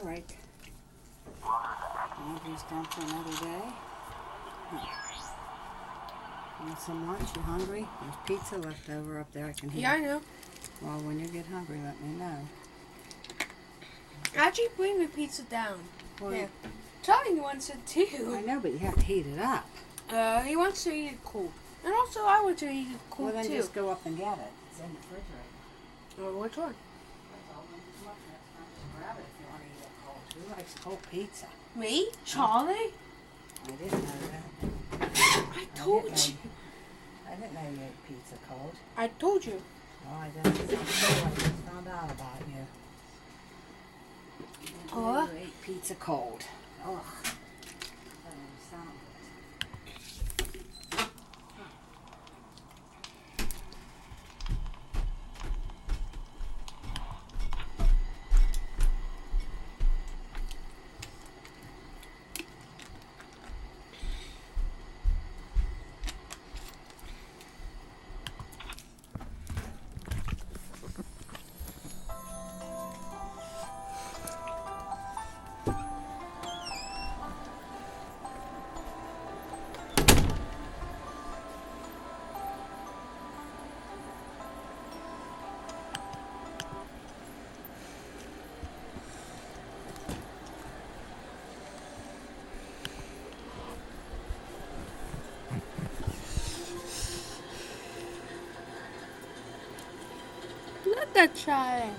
all right. Laundry's done for another day. Want some lunch? You hungry? There's pizza left over up there. I can hear. Yeah, I know. Well, when you get hungry, let me know. Actually, bring the pizza down. Well, Yeah. Charlie wants it too. I know, but you have to heat it up. He wants to eat it cold. And also, I want to eat it cold Well, then too. just go up and get it. It's in the refrigerator. Well, which one? That's all. Then just look, that's fine. Just grab it if you want to eat it cold. Who likes cold pizza? Me? Charlie? I didn't know that. I told you. I didn't know you ate pizza cold. I told you. Oh, I didn't. I just found out about you. Huh? You ate pizza cold. Ugh. That doesn't sound good. Look at Charlie.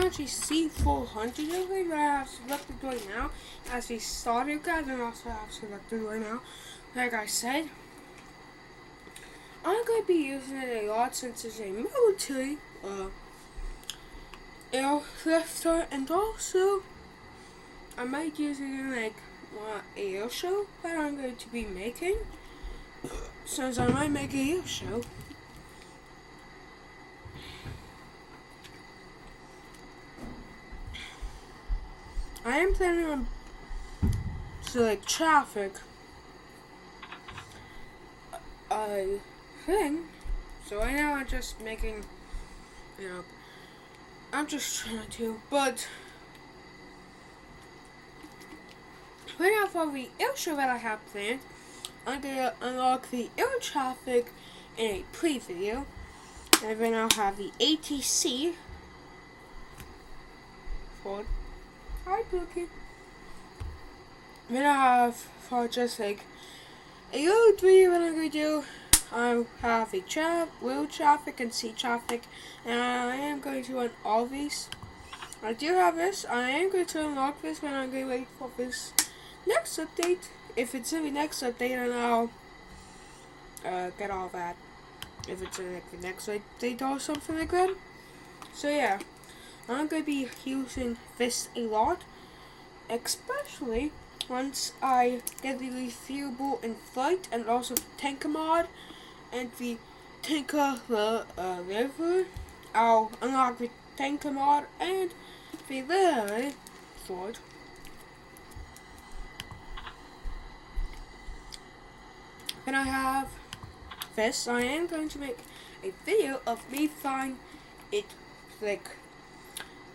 actually C400 over that I have selected right now as the starter guide, and also have selected right now. Like I said, I'm going to be using it a lot since it's a military airlifter, and also I might use it in like a air show that I'm going to be making, since I might make a air show. I am planning on like traffic thing. So right now I'm just making, I'm just trying to, but right now for the air show that I have planned, I'm gonna unlock the air traffic in a pre-video, and then I'll have the ATC for hi Pookie. Then I have for just like a little video that I'm gonna do. I have a road traffic and sea traffic, and I am going to run all these. I do have this. I am going to unlock this when I'm going to wait for this next update. If it's in the next update, then I'll get all that. If it's in like the next update or something like that. So yeah, I'm going to be using this a lot, especially once I get the refuelable in flight, and also the tanker mod and the tanker river. I'll unlock the tanker mod and the river sword. Then I have this. I am going to make a video of me finding it, like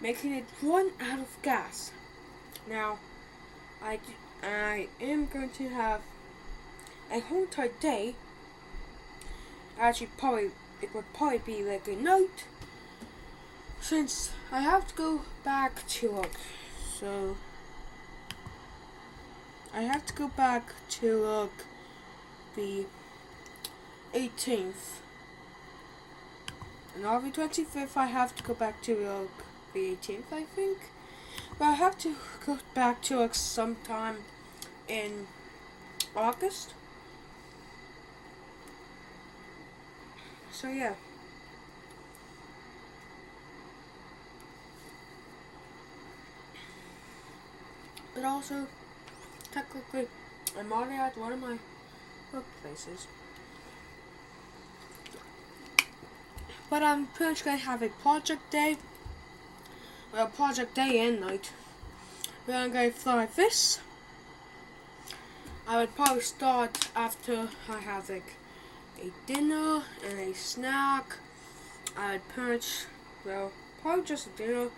making it run out of gas. Now, I am going to have a whole entire day. Actually, it would probably be like a night, since I have to go back to work. So I have to go back to work the 18th, and on the 25th I have to go back to work the 18th, I think. But I have to go back to work sometime in August. So yeah. But also, technically, I'm already at one of my workplaces. But I'm pretty much going to have a project day. Well, project day and night. Then I'm going to fly this. I would probably start after I have like a dinner and a snack. I would pretty much, well, probably just a dinner.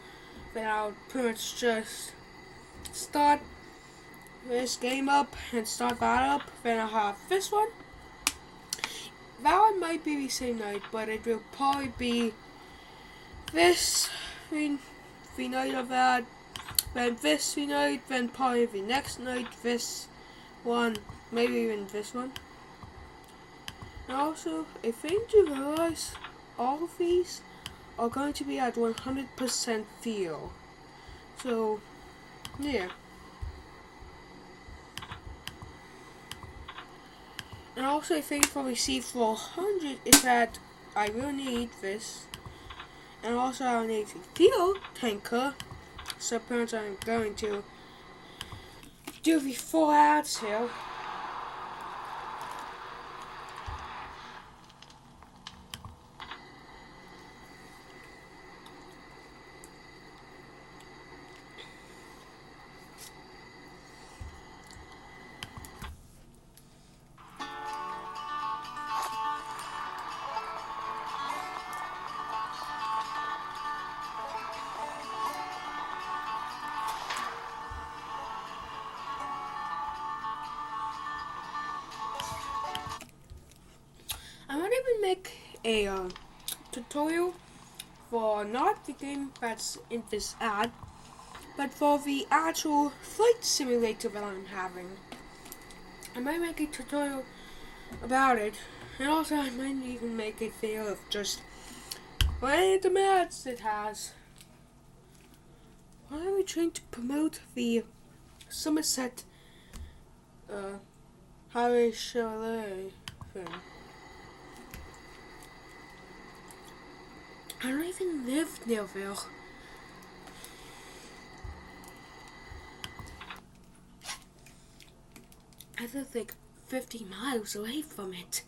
Then I would pretty much just start this game up and start that up. Then I'll have this one. That one might be the same night, but it will probably be this the night of that, then this the night, then probably the next night this one, maybe even this one. And also, a thing to realize, all of these are going to be at 100% feel. So, yeah. And also, a thing for the C400 is that I will need this. And also I'll need a fuel tanker. So apparently I'm going to do the 4 ads here. I might even make a tutorial for not the game that's in this ad, but for the actual flight simulator that I'm having. I might make a tutorial about it, and also I might even make a video of just what the mods it has. why are we trying to promote the Somerset Harry Chalet thing? I don't even live near there. I live like 50 miles away from it.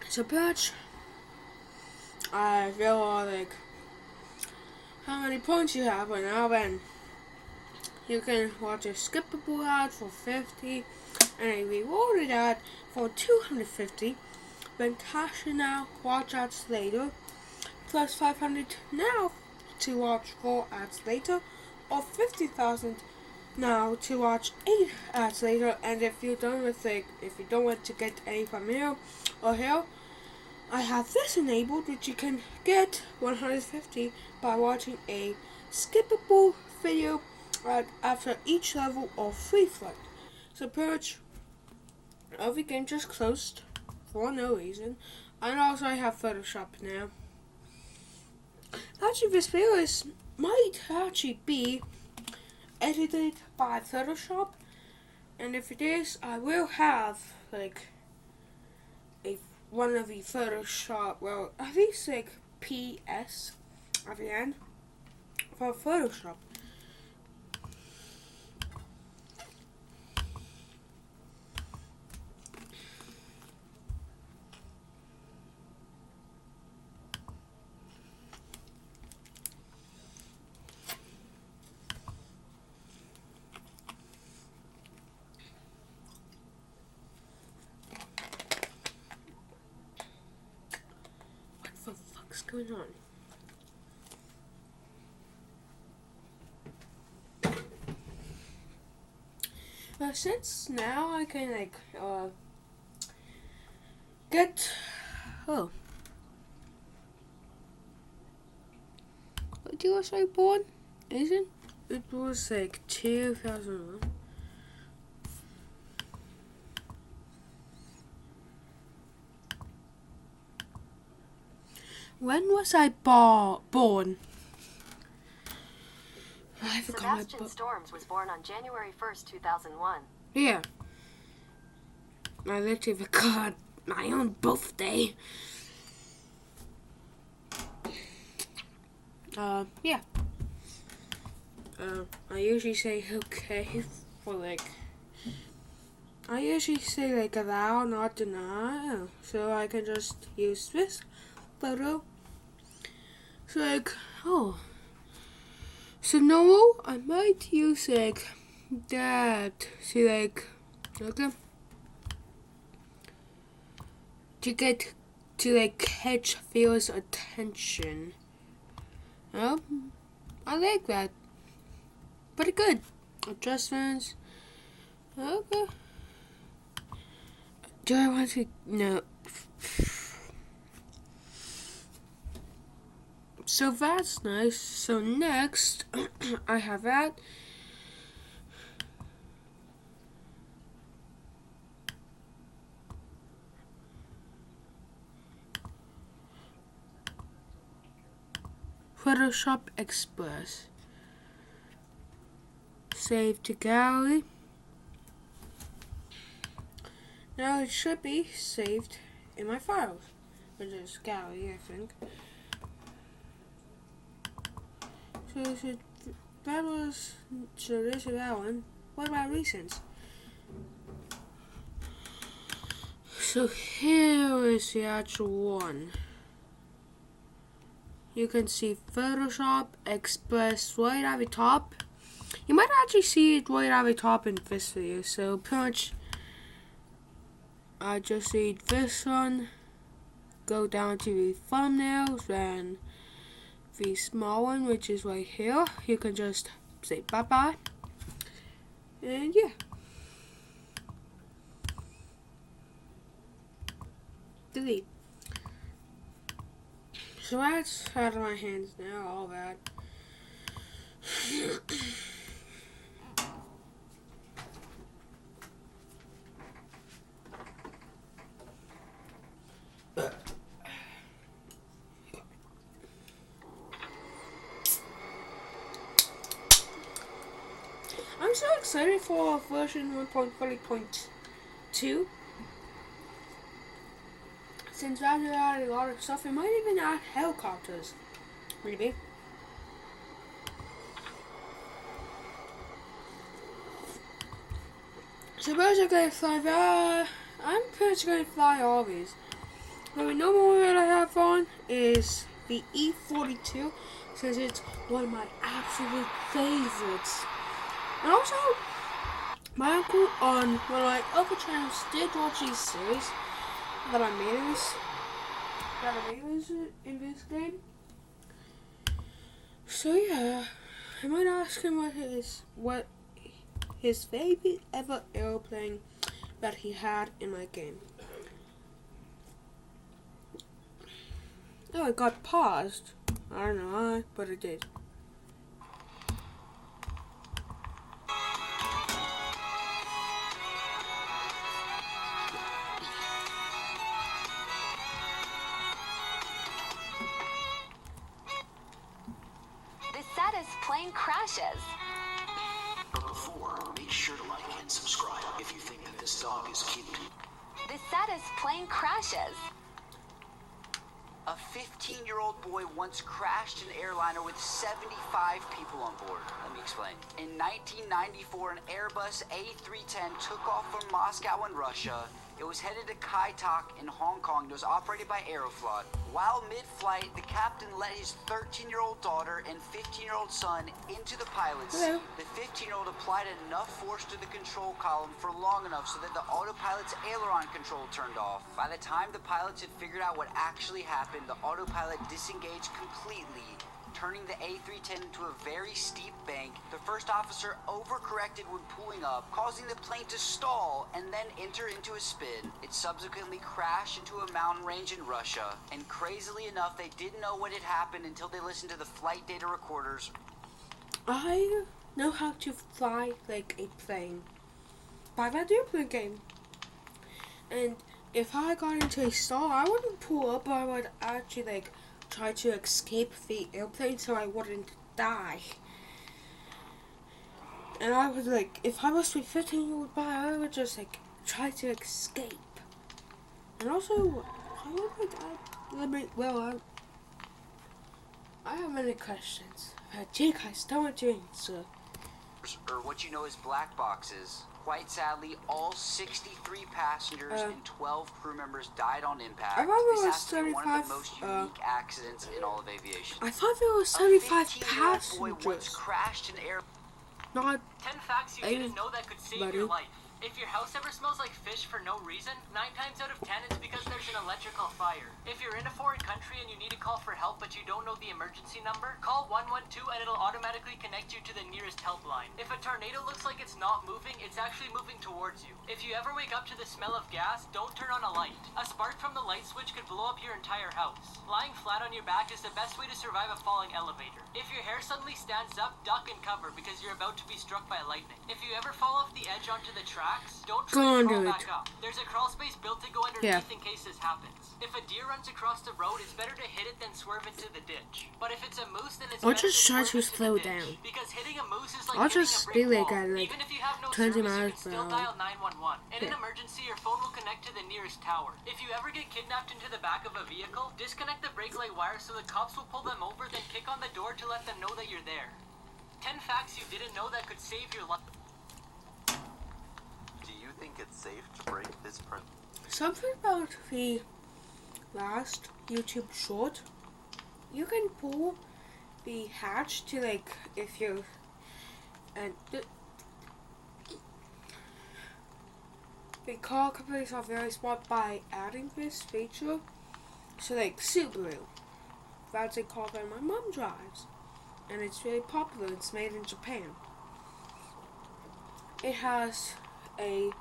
So Birch, I feel like how many points you have right now, and you can watch a skippable ad for 50 and a rewarded ad for 250. Then cash in now, watch ads later, plus 500 now to watch 4 ads later, or 50,000 now to watch 8 ads later. And if you don't want to get any from here or here, I have this enabled, which you can get 150 by watching a skippable video after each level of Free Flight. So Purge, every game just closed for no reason, and also I have Photoshop now. Actually, this video might actually be edited by Photoshop, and if it is, I will have like one of the Photoshop, well, at least like PS at the end for Photoshop. What the fuck's going on? Since now I can like get what year was I born? Isn't it was like 2001? When was I born? I forgot Sebastian Storms was born on January 1st, 2001. Yeah. I literally forgot my own birthday. Yeah. I usually say okay for like, I usually say like allow, not deny, so I can just use this photo. So like, so no, I might use like that to like, okay, to get to like catch viewers' attention. I like that. Pretty good. Adjustments. Okay. Do I want to? No. So that's nice. So next, I have that. Photoshop Express. Save to gallery. Now it should be saved in my files, which is gallery, I think. So this is that one. What about recents? So here is the actual one. You can see Photoshop Express right at the top. You might actually see it right at the top in this video. So pretty much, I just need this one. Go down to the thumbnails and the small one, which is right here. You can just say bye bye. And yeah. Delete. So that's out of my hands now, all that. I'm so excited for version 1.30.2. Since that will add a lot of stuff, it might even add helicopters. Maybe. So birds are going to fly there. I'm pretty much going to fly all these. The normal one that I have on is the E42, since it's one of my absolute favorites. And also, my uncle on one of my other channels did watch these series that I made in this game. So yeah, I might ask him what his favorite ever airplane that he had in my game. Oh, it got paused. I don't know why, but it did. The saddest plane crashes. But before, make sure to like and subscribe if you think that this dog is cute. The saddest plane crashes. A 15-year-old boy once crashed an airliner with 75 people on board. Let me explain. In 1994, an Airbus A310 took off from Moscow in Russia. It was headed to Kai Tak in Hong Kong. It was operated by Aeroflot. While mid-flight, the captain let his 13-year-old daughter and 15-year-old son into the pilot's seat. The 15-year-old applied enough force to the control column for long enough so that the autopilot's aileron control turned off. By the time the pilots had figured out what actually happened, the autopilot disengaged completely, turning the A310 into a very steep bank. The first officer overcorrected when pulling up, causing the plane to stall and then enter into a spin. It subsequently crashed into a mountain range in Russia, and crazily enough, they didn't know what had happened until they listened to the flight data recorders. I know how to fly like a plane by that airplane game. And if I got into a stall, I wouldn't pull up, I would actually try to escape the airplane so I wouldn't die. And I would if I was with 15-year-old boy, I would just try to escape. And also, I have many questions. You guys don't want to answer. Or what you know as black boxes. Quite sadly, all 63 passengers and 12 crew members died on impact. I thought there This was has to be one of 75, the most unique accidents in all of aviation. I thought there were 75 A 15-year-old boy once passengers. crashed an air. Not 10 facts you didn't know that could save buddy. your life. If your house ever smells like fish for no reason, 9 times out of 10 it's because there's an electrical fire. If you're in a foreign country and you need to call for help but you don't know the emergency number, call 112 and it'll automatically connect you to the nearest helpline. If a tornado looks like it's not moving, it's actually moving towards you. If you ever wake up to the smell of gas, don't turn on a light. A spark from the light switch could blow up your entire house. Lying flat on your back is the best way to survive a falling elevator. If your hair suddenly stands up, duck and cover because you're about to be struck by lightning. If you ever fall off the edge onto the tracks, don't try to crawl back up. There's a crawl space built to go underneath in case this happens. If a deer runs across the road, it's better to hit it than swerve into the ditch. But if it's a moose, then it's I'll better just to try swerve to into slow the ditch. down. Because hitting a moose is like I'll hitting just a be brick like wall. at Even if you have no 20 service, you miles can still per hour. dial 911. In an Yeah. emergency, your phone will connect to the nearest tower. If you ever get kidnapped into the back of a vehicle, disconnect the brake light wire so the cops will pull them over, then kick on the door to let them know that you're there. 10 facts you didn't know that could save your life. Do you think it's safe to break this principle? Something about the last YouTube short. You can pull the hatch to if you and the car companies are very smart by adding this feature. So Subaru, that's a car that my mom drives, and it's very popular. It's made in Japan. It has a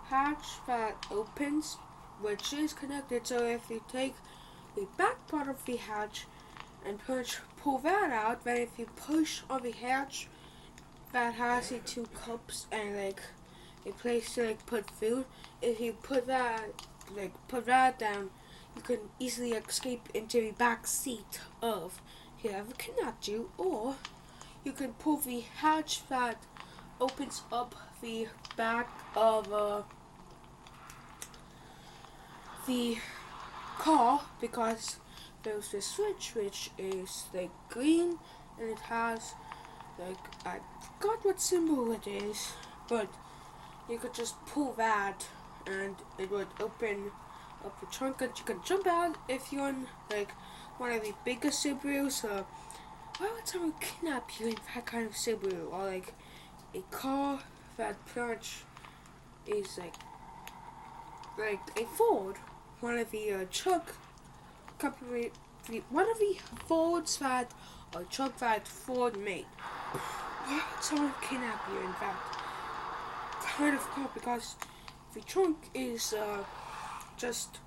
hatch that opens, which is connected, so if you take the back part of the hatch and pull that out, then if you push on the hatch, that has the 2 cups and a place to put food. If you put that down, you can easily escape into the back seat of whoever kidnapped you, or you can pull the hatch that opens up the back of the car because there's this switch which is like green and it has like, I forgot what symbol it is, but you could just pull that and it would open up the trunk and you can jump out if you're in like one of the bigger Subarus. Why would someone kidnap you in that kind of Subaru? Or like a car that pretty much is like a Ford, one of the truck company, one of the Fords that a truck that Ford made. Why would someone kidnap you in that kind of car? Because the trunk is just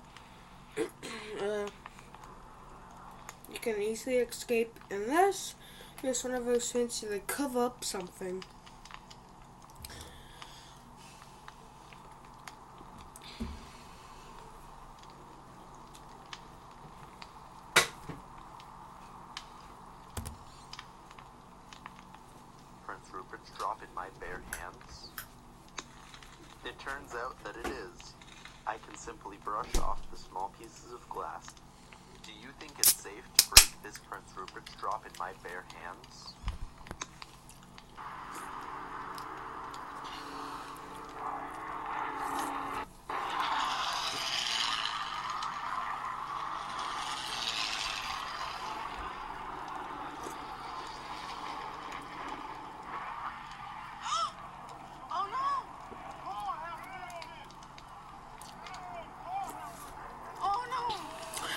you can easily escape unless there's one of those things to like cover up something. Prince Rupert's drop in my bare hands? It turns out that it is. I can simply brush off the small pieces of glass. Do you think it's safe to break this Prince Rupert's drop in my bare hands?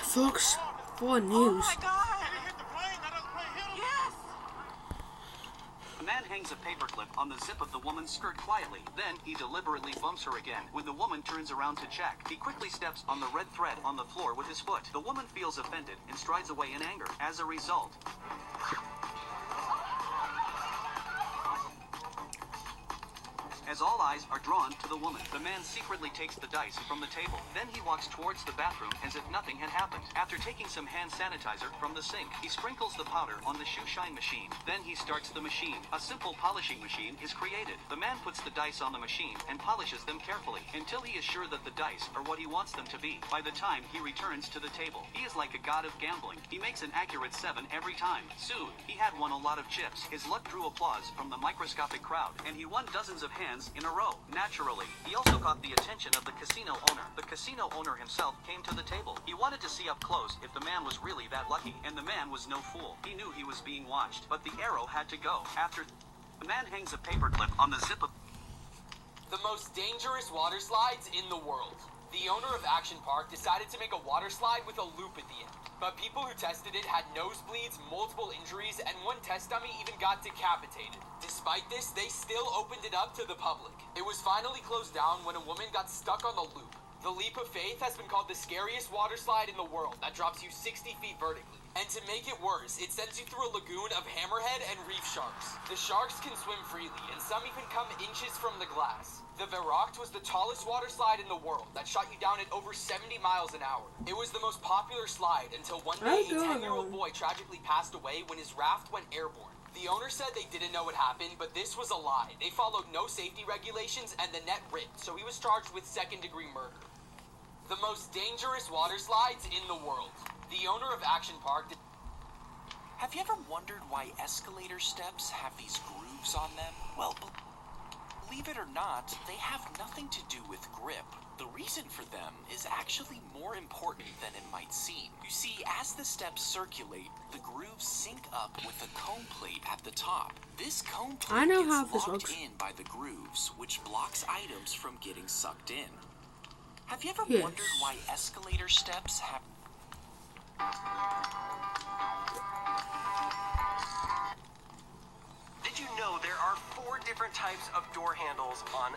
Fox 4 News. A man hangs a paperclip on the zip of the woman's skirt quietly. Then he deliberately bumps her again. When the woman turns around to check, he quickly steps on the red thread on the floor with his foot. The woman feels offended and strides away in anger. As a result, as all eyes are drawn to the woman, the man secretly takes the dice from the table. Then he walks towards the bathroom as if nothing had happened. After taking some hand sanitizer from the sink, he sprinkles the powder on the shoe shine machine. Then he starts the machine. A simple polishing machine is created. The man puts the dice on the machine and polishes them carefully until he is sure that the dice are what he wants them to be. By the time he returns to the table, he is like a god of gambling. He makes an accurate 7 every time. Soon, he had won a lot of chips. His luck drew applause from the microscopic crowd, and he won dozens of hands in a row. Naturally, he also caught the attention of the casino owner. The casino owner himself came to the table. He wanted to see up close if the man was really that lucky, and the man was no fool. He knew he was being watched, but the arrow had to go. After the man hangs a paperclip on the zip of the most dangerous water slides in the world. The owner of Action Park decided to make a water slide with a loop at the end. But people who tested it had nosebleeds, multiple injuries, and one test dummy even got decapitated. Despite this, they still opened it up to the public. It was finally closed down when a woman got stuck on the loop. The Leap of Faith has been called the scariest water slide in the world that drops you 60 feet vertically. And to make it worse, it sends you through a lagoon of hammerhead and reef sharks. The sharks can swim freely, and some even come inches from the glass. The Verrockt was the tallest water slide in the world that shot you down at over 70 miles an hour. It was the most popular slide until one day a 10-year-old boy tragically passed away when his raft went airborne. The owner said they didn't know what happened, but this was a lie. They followed no safety regulations and the net ripped, so he was charged with second-degree murder. The most dangerous water slides in the world. The owner of Action Park... Have you ever wondered why escalator steps have these grooves on them? Well, believe it or not, they have nothing to do with grip. The reason for them is actually more important than it might seem. You see, as the steps circulate, the grooves sync up with the cone plate at the top. This cone plate gets locked in by the grooves, which blocks items from getting sucked in. Have you ever wondered why escalator steps have... Did you know there are 4 different types of door handles on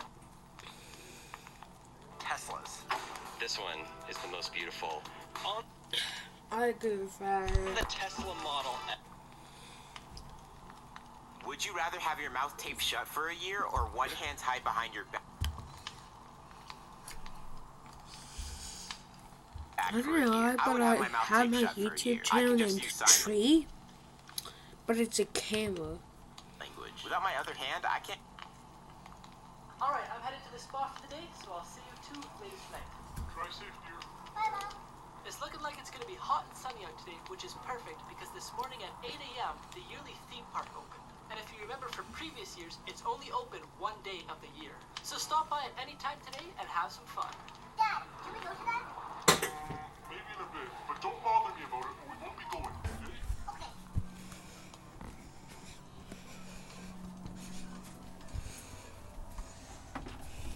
Teslas? This one is the most beautiful. On I agree with that. The Tesla Model S. Would you rather have your mouth taped shut for a year or one hand tied behind your back? I don't know, but I have my YouTube channel named Tree, but it's a camera. Without my other hand, I can't. Alright, I'm headed to the spa for the day, so I'll see you two later tonight. Try safe, dear. Bye, Mom. It's looking like it's gonna be hot and sunny out today, which is perfect because this morning at 8 a.m. the yearly theme park opened. And if you remember from previous years, it's only open one day of the year. So stop by at any time today and have some fun. Dad, can we go to that? Maybe in a bit, but don't bother me about it or we won't be going, okay? Okay.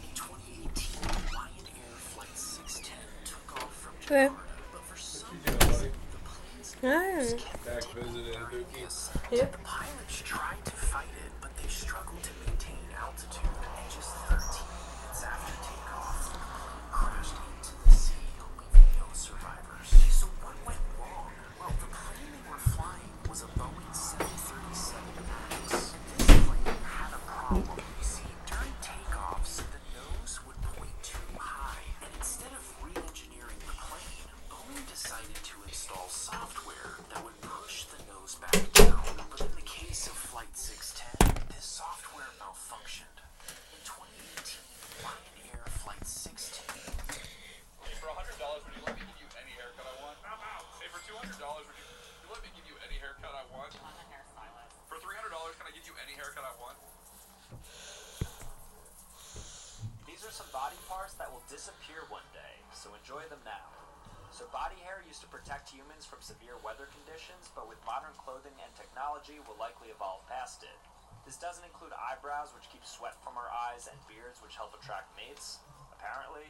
In 2018, Lion Air Flight 610 took off from Okay. Jakarta, but for some reason, the plane's nose kept Back taking visiting during the Dookie. ascent. Yep. The pilots tried to fight it, but they struggled to maintain altitude, and just 13 minutes after takeoff, the plane crashed into the sea, leaving no survivors. So what went wrong? Well, the plane they were flying was a Boeing 737 MAX, and this plane had a problem. You see, during takeoffs, the nose would point too high, and instead of re-engineering the plane, Boeing decided to install software that would push the nose back down. But in the case of Flight 610, this software malfunctioned. In 2018, Lion Air Flight 610. Hey, for $100, would you let me give you any haircut I want? I'm out. Hey, for $200, would you let me give you any haircut I want? I'm a hairstylist. For $300, can I give you any haircut I want? These are some body parts that will disappear one day, so enjoy them now. So body hair used to protect humans from severe weather conditions, but with modern clothing and technology will likely evolve past it. This doesn't include eyebrows, which keep sweat from our eyes, and beards, which help attract mates, apparently.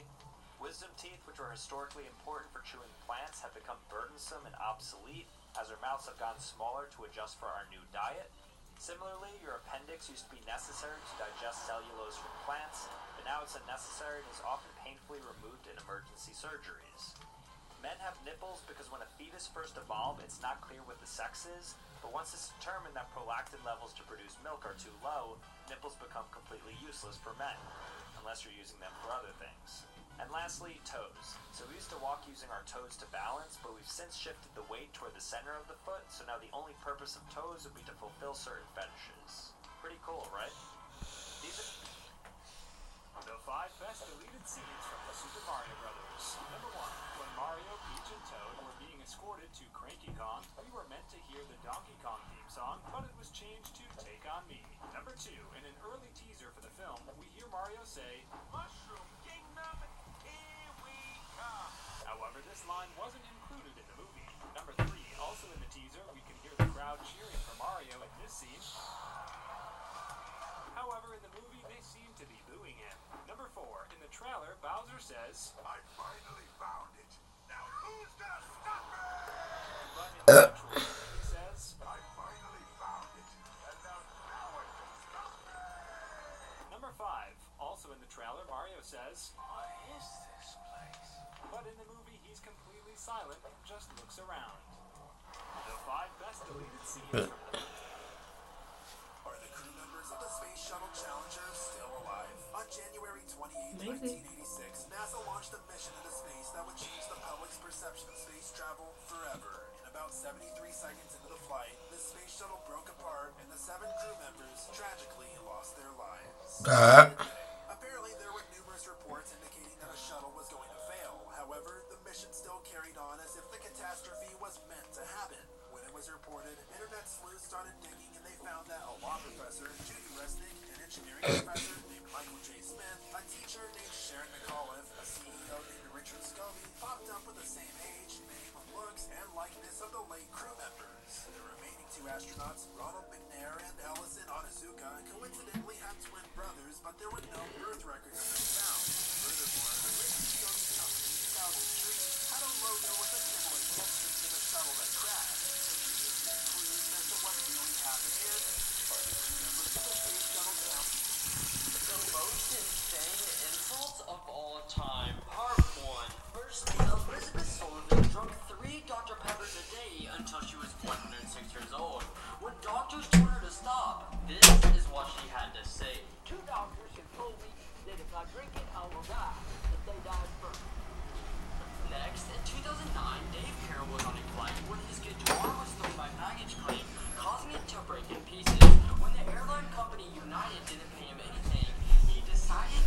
Wisdom teeth, which were historically important for chewing plants, have become burdensome and obsolete, as our mouths have gotten smaller to adjust for our new diet. Similarly, your appendix used to be necessary to digest cellulose from plants, but now it's unnecessary and is often painfully removed in emergency surgeries. Men have nipples because when a fetus first evolved, it's not clear what the sex is, but once it's determined that prolactin levels to produce milk are too low, nipples become completely useless for men, unless you're using them for other things. And lastly, toes. So we used to walk using our toes to balance, but we've since shifted the weight toward the center of the foot, so now the only purpose of toes would be to fulfill certain fetishes. Pretty cool, right? These are the 5 best deleted scenes from the Super Mario Brothers. Number 1. When Mario, Peach, and Toad were being escorted to Cranky Kong, we were meant to hear the Donkey Kong theme song, but it was changed to Take On Me. Number 2. In an early teaser for the film, we hear Mario say, Mushroom Kingdom, here we come. However, this line wasn't included in the movie. Number 3. Also in the teaser, we can hear the crowd cheering for Mario in this scene. However, in the movie, they seem to be booing him. Number 4. In the trailer, Bowser says, I finally found it. Now who's gonna stop me? But in the actual movie, he says, I finally found it. And now no one can stop me. Number 5. Also in the trailer, Mario says, what is this place? But in the movie, he's completely silent and just looks around. The 5 best deleted scenes from the movie. Are the crew members of the Space Shuttle Challenger still alive? On January 28, 1986, NASA launched a mission into space that would change the public's perception of space travel forever. In about 73 seconds into the flight, the space shuttle broke apart and the 7 crew members tragically lost their lives. Apparently, there were numerous reports indicating that a shuttle was going to fail. However, the mission still carried on as if the catastrophe was meant to happen. When it was reported, internet sleuths started digging and they found that a law professor, Judy Resnick, an engineering professor named Michael J. Smith, a teacher named Sharon McAuliffe, a CEO named Richard Scobie, popped up with the same age, name, looks, and likeness of the late crew members. The remaining 2 astronauts, Ronald McNair and Ellison Onizuka, coincidentally had twin brothers, but there were no birth records to be found. Furthermore, Richard Scobie's company, Thousand Trees, had a logo with a similar gesture to the shuttle that crashed. So these clues as to what really happened is, are the crew members of the Space Shuttle Challenger. The most insane insults of all time. Part 1. Firstly, Elizabeth Sullivan drank 3 Dr. Peppers a day until she was 106 years old. When doctors told her to stop, this is what she had to say. 2 doctors have told me that if I drink it, I will die. But they died first. Next, in 2009, Dave Carroll was on a flight when his guitar was stolen by baggage claim, causing it to break in pieces. When the airline company United didn't pay him anything, he decided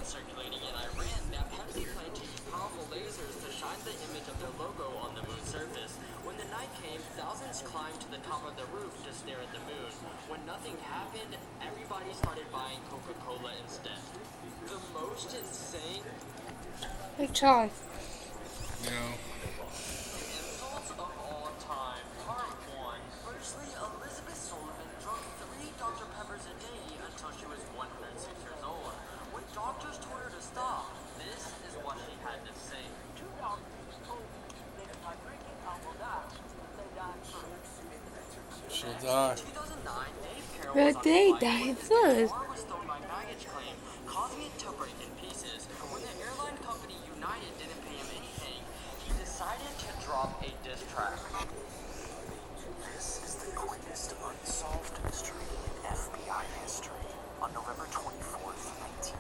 been circulating in Iran that Pepsi planned to use powerful lasers to shine the image of their logo on the moon's surface. When the night came, thousands climbed to the top of the roof to stare at the moon. When nothing happened, everybody started buying Coca-Cola instead. The most insane Hey, Charlie. No. insults of all time. Part 1. Firstly, Elizabeth Sullivan drank 3 Dr. Peppers a day until she was 106 years old. When doctors told her to stop, this is what she had to say. 2 doctors told me that if I drink it, I will die. They died first. She'll die. 2009, Dave Carroll But was on they a flight died when his first. car was stolen by baggage claim, causing it to break in pieces. When the airline company United didn't pay him anything, he decided to drop a diss track. This is the greatest unsolved mystery in FBI history. On November 24th,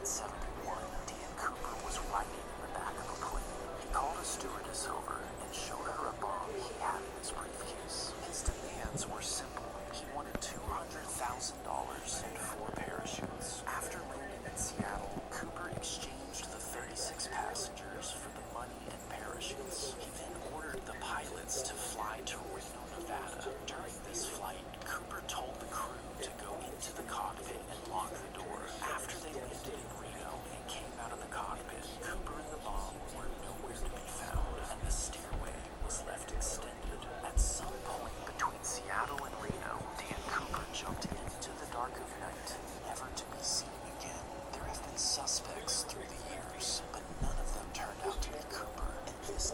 1971, Dan Cooper was riding in the back of a plane. He called a stewardess over and showed her a bomb he had in his briefcase. His demands were simple. He wanted $200,000 and 4 parachutes. After landing in Seattle, Cooper exchanged the 36 passengers for the money and parachutes. He then ordered the pilots to fly to Reno, Nevada. During this flight, Cooper told the crew to go into the cockpit and lock the door. After they landed in Reno and came out of the cockpit, Cooper and the bomb were nowhere to be found, and the stairway was left extended. At some point between Seattle and Reno, Dan Cooper jumped into the dark of night, never to be seen again. There have been suspects through the years, but none of them turned out to be Cooper. And this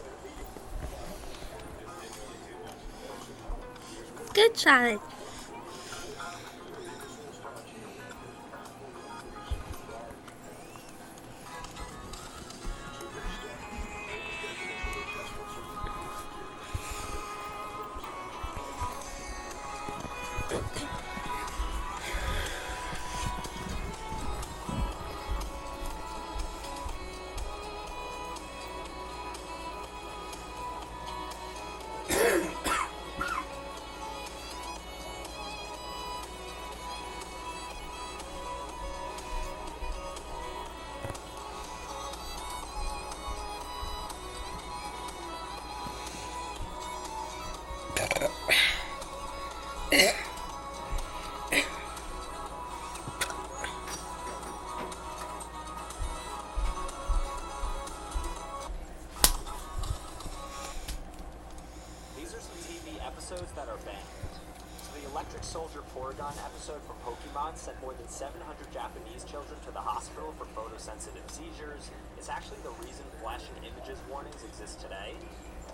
Good, Charlie. These are some TV episodes that are banned. So the Electric Soldier Porygon episode from Pokemon sent more than 700 Japanese children to the hospital for photosensitive seizures. It's actually the reason flashing images warnings exist today.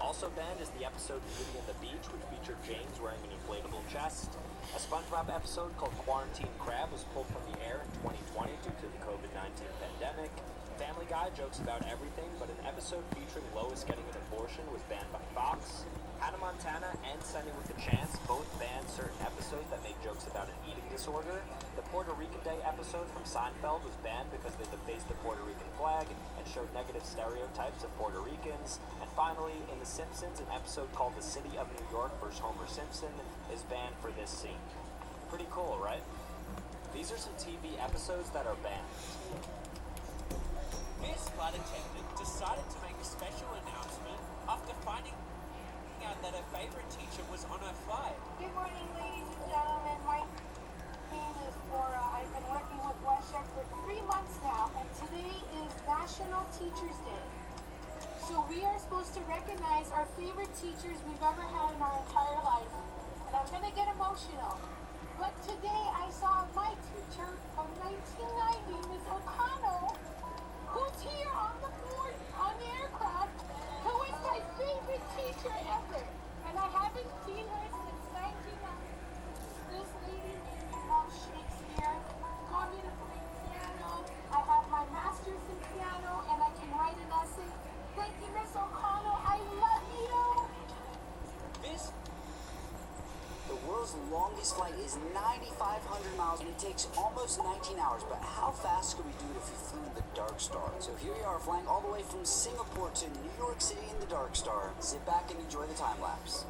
Also banned is the episode Beauty and the Beach, which featured James wearing an inflatable chest. A SpongeBob episode called Quarantine Crab was pulled from the air in 2020 due to the COVID-19 pandemic. Family Guy jokes about everything, but an episode featuring Lois getting an abortion was banned by Fox. Hannah Montana and Sunny with a Chance both banned certain episodes that make jokes about an eating disorder. The Puerto Rican Day episode from Seinfeld was banned because they defaced the Puerto Rican flag and showed negative stereotypes of Puerto Ricans. And finally, in The Simpsons, an episode called The City of New York vs. Homer Simpson is banned for this scene. Pretty cool, right? These are some TV episodes that are banned. This flight attendant decided to make a special announcement after finding out that her favorite teacher was on her flight. Good morning, ladies and gentlemen. My name is Laura. I've been working with WestJet for 3 months now, and today is National Teachers Day. So we are supposed to recognize our favorite teachers we've ever had in our entire life. And I'm going to get emotional. But today I saw my teacher from 1990, Ms. O'Connell, who's here on the board on the aircraft, who is my favorite teacher ever. And I haven't seen her since 1990. This lady loves Shakespeare, taught me to play piano. I have my master's in piano and I can write an essay. Thank you, Miss O'Connell. I love you. The world's longest flight is 9,500 miles and it takes almost 19 hours. But how fast could we do it if we flew in the Dark Star? So here we are flying all the way from Singapore to New York City in the Dark Star. Sit back and enjoy the time lapse.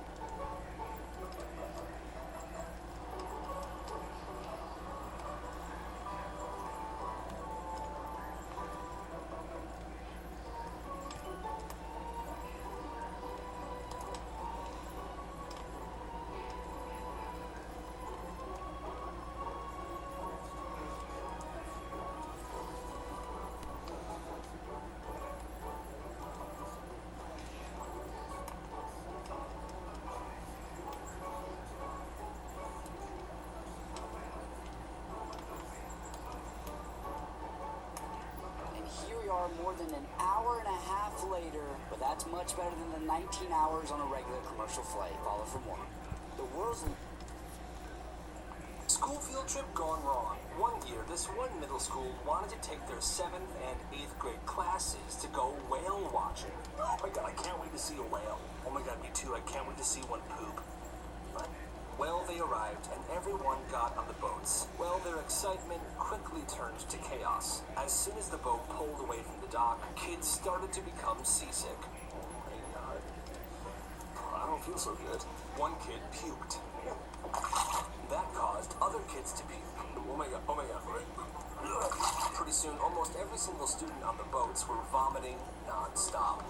are more than an hour and a half later, but that's much better than the 19 hours on a regular commercial flight. Follow for more. The world's... School field trip gone wrong. One year, this one middle school wanted to take their 7th and 8th grade classes to go whale watching. Oh my god, I can't wait to see a whale. Oh my god, me too. I can't wait to see one poop. But, well, they arrived, and everyone got on the boats. Well, their excitement quickly turned to chaos. As soon as the boat pulled away from the dock, kids started to become seasick. Oh my god. I don't feel so good. One kid puked. That caused other kids to puke. Oh my god, oh my god. Pretty soon, almost every single student on the boats were vomiting non-stop.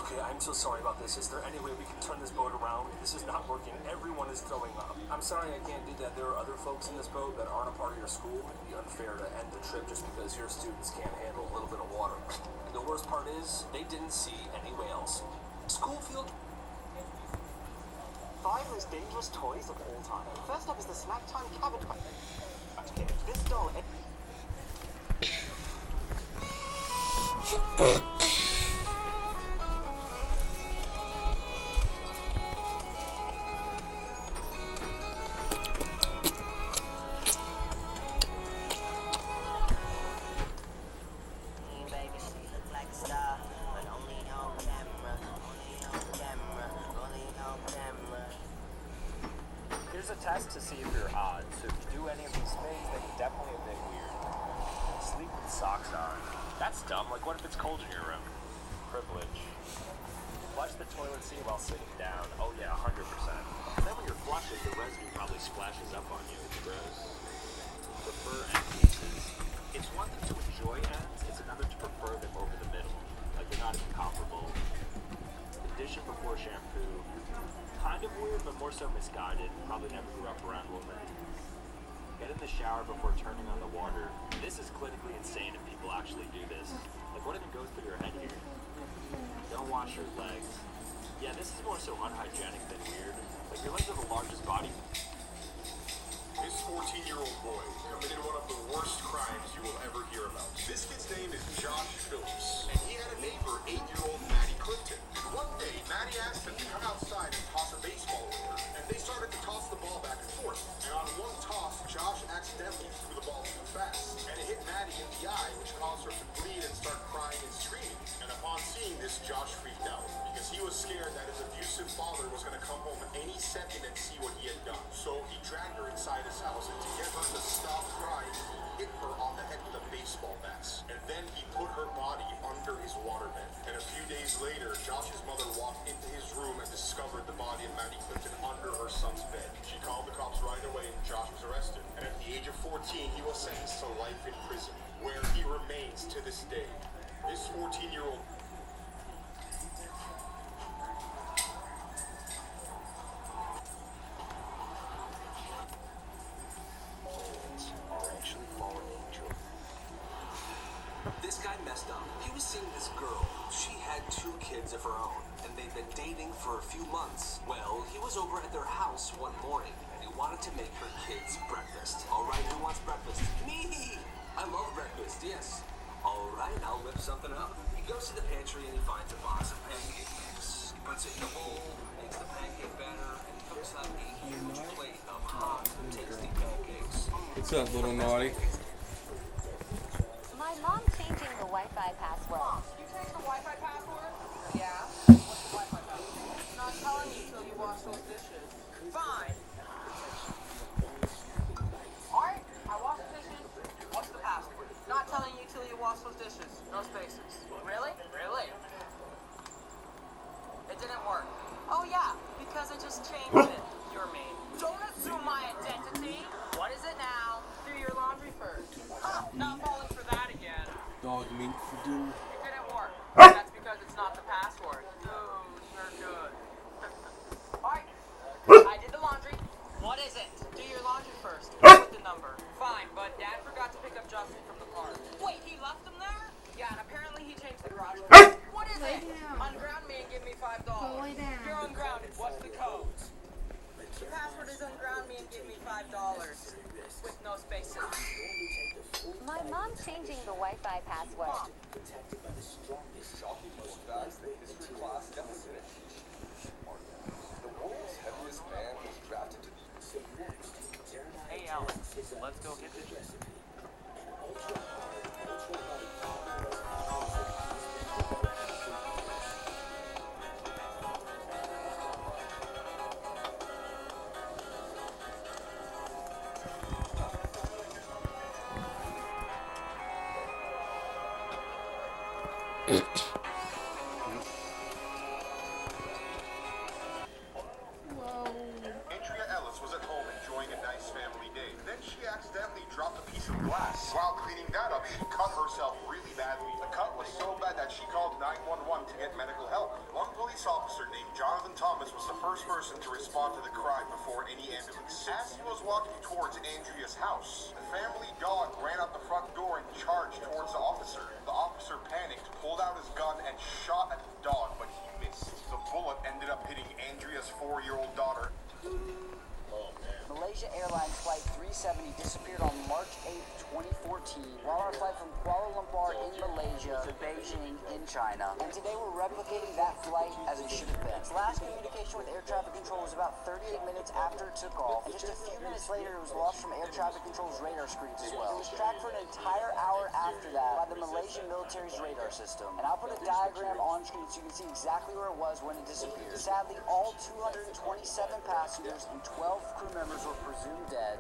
Okay, I'm so sorry about this. Is there any way we can turn this boat around? This is not working. Everyone is throwing up. I'm sorry I can't do that. There are other folks in this boat that aren't a part of your school. It'd be unfair to end the trip just because your students can't handle a little bit of water. And the worst part is, they didn't see any whales. School field... 5 most dangerous toys of all time. First up is the Snack Time Cabbage Patch. This doll... Here's a test to see if you're odd. So if you do any of these things, then you're definitely a bit weird. Sleep with socks on. That's dumb. Like, what if it's cold in your room? Privilege. Flush the toilet seat while sitting down. Oh yeah, 100%. Then when you're flushing, the residue probably splashes up on you. It's gross. Prefer end pieces. It's one thing to enjoy ends, it's another to prefer them over the middle. Like, they're not even comparable. Condition before shampoo. Kind of weird, but more so misguided. Probably never grew up around women. Get in the shower before turning on the water. This is clinically insane if people actually do this. Like, what even goes through your head here? Don't wash your legs. Yeah, this is more so unhygienic than weird. Like, your legs are the largest body. This 14-year-old boy committed one of the worst crimes you will ever hear about. This kid's name is Josh Phillips, and he had a neighbor, 8-year-old Maddie Clifton. One day, Maddie asked him to come outside and toss a baseball with her, and they started to toss the ball back and forth. And on one toss, Josh accidentally threw the ball too fast, and it hit Maddie in the eye, which caused her to bleed and start crying and screaming. And upon seeing this, Josh freaked out, because he was scared that his abusive father was going to come home any second and see what he had done. So he dragged her inside his house, and to get her to stop crying, he hit her on the head with a baseball bat. And then he put her body under his waterbed. And a few days later, Josh's mother walked into his room and discovered the body of Maddie Clifton under her son's bed. She called the cops right away, and Josh was arrested. And at the age of 14, he was sentenced to life in prison, where he remains to this day. This 14-year-old... This guy messed up. He was seeing this girl. She had 2 kids of her own, and they'd been dating for a few months. Well, he was over at their house one morning, and he wanted to make her kids breakfast. All right, who wants breakfast? Me! I love breakfast, yes. All right, I'll whip something up. He goes to the pantry and he finds a box of pancake mix. He puts it in a bowl, makes the pancake batter, and cooks up a huge plate of hot, tasty pancakes. What's up, little naughty? My mom changing the Wi-Fi password. Mom, you changed the Wi-Fi password? Yeah? What's the Wi-Fi password? Not telling you till you wash those dishes. Fine. Alright, I wash the dishes. What's the password? Not telling you till you wash those dishes. No spaces. Really? Really? It didn't work. Oh yeah, because I just changed it. You're mean. Don't assume my identity. What is it now? Do your laundry first. Not falling for that again. Dog meat for dinner. It didn't work. That's because it's not the password. Ooh, you're good. Alright, I did the laundry. What is it? Do your laundry first. With the number. Fine, but Dad forgot to pick up Justin from the park. Wait, he left him there? Yeah, and apparently he changed the garage code. What is it? Unground me and give me $5. You're ungrounded. What's the code? The password is unground me and give me $5. With no spaces. My My mom's changing the Wi-Fi password. Protected by the strongest shocking facts that history class never finished. The world's heaviest man was drafted to the... So next, Hey Alex, let's go hit the gym. Andrea Ellis was at home enjoying a nice family day. Then she accidentally dropped a piece of glass. While cleaning that up, she cut herself really badly. The cut was so bad that she called 911 to get medical help. One police officer named Jonathan Thomas was the first person to respond to the crime before any ambulance. As he was walking towards Andrea's house, the family dog ran out the front door and charged towards the officer. The officer panicked, pulled out his gun, and shot at the dog, but he missed. The bullet ended up hitting Andrea's 4-year-old daughter. Malaysia Airlines Flight 370 disappeared on March 8, 2014, while our flight from Kuala Lumpur in Malaysia to Beijing in China. And today we're replicating that flight as it should have been. Its last communication with air traffic control was about 38 minutes after it took off, and just a few minutes later it was lost from air traffic control's radar screens as well. It was tracked for an entire hour after that by the Malaysian military's radar system. And I'll put a diagram on screen so you can see exactly where it was when it disappeared. Sadly, all 227 passengers and 12 crew members were presumed dead.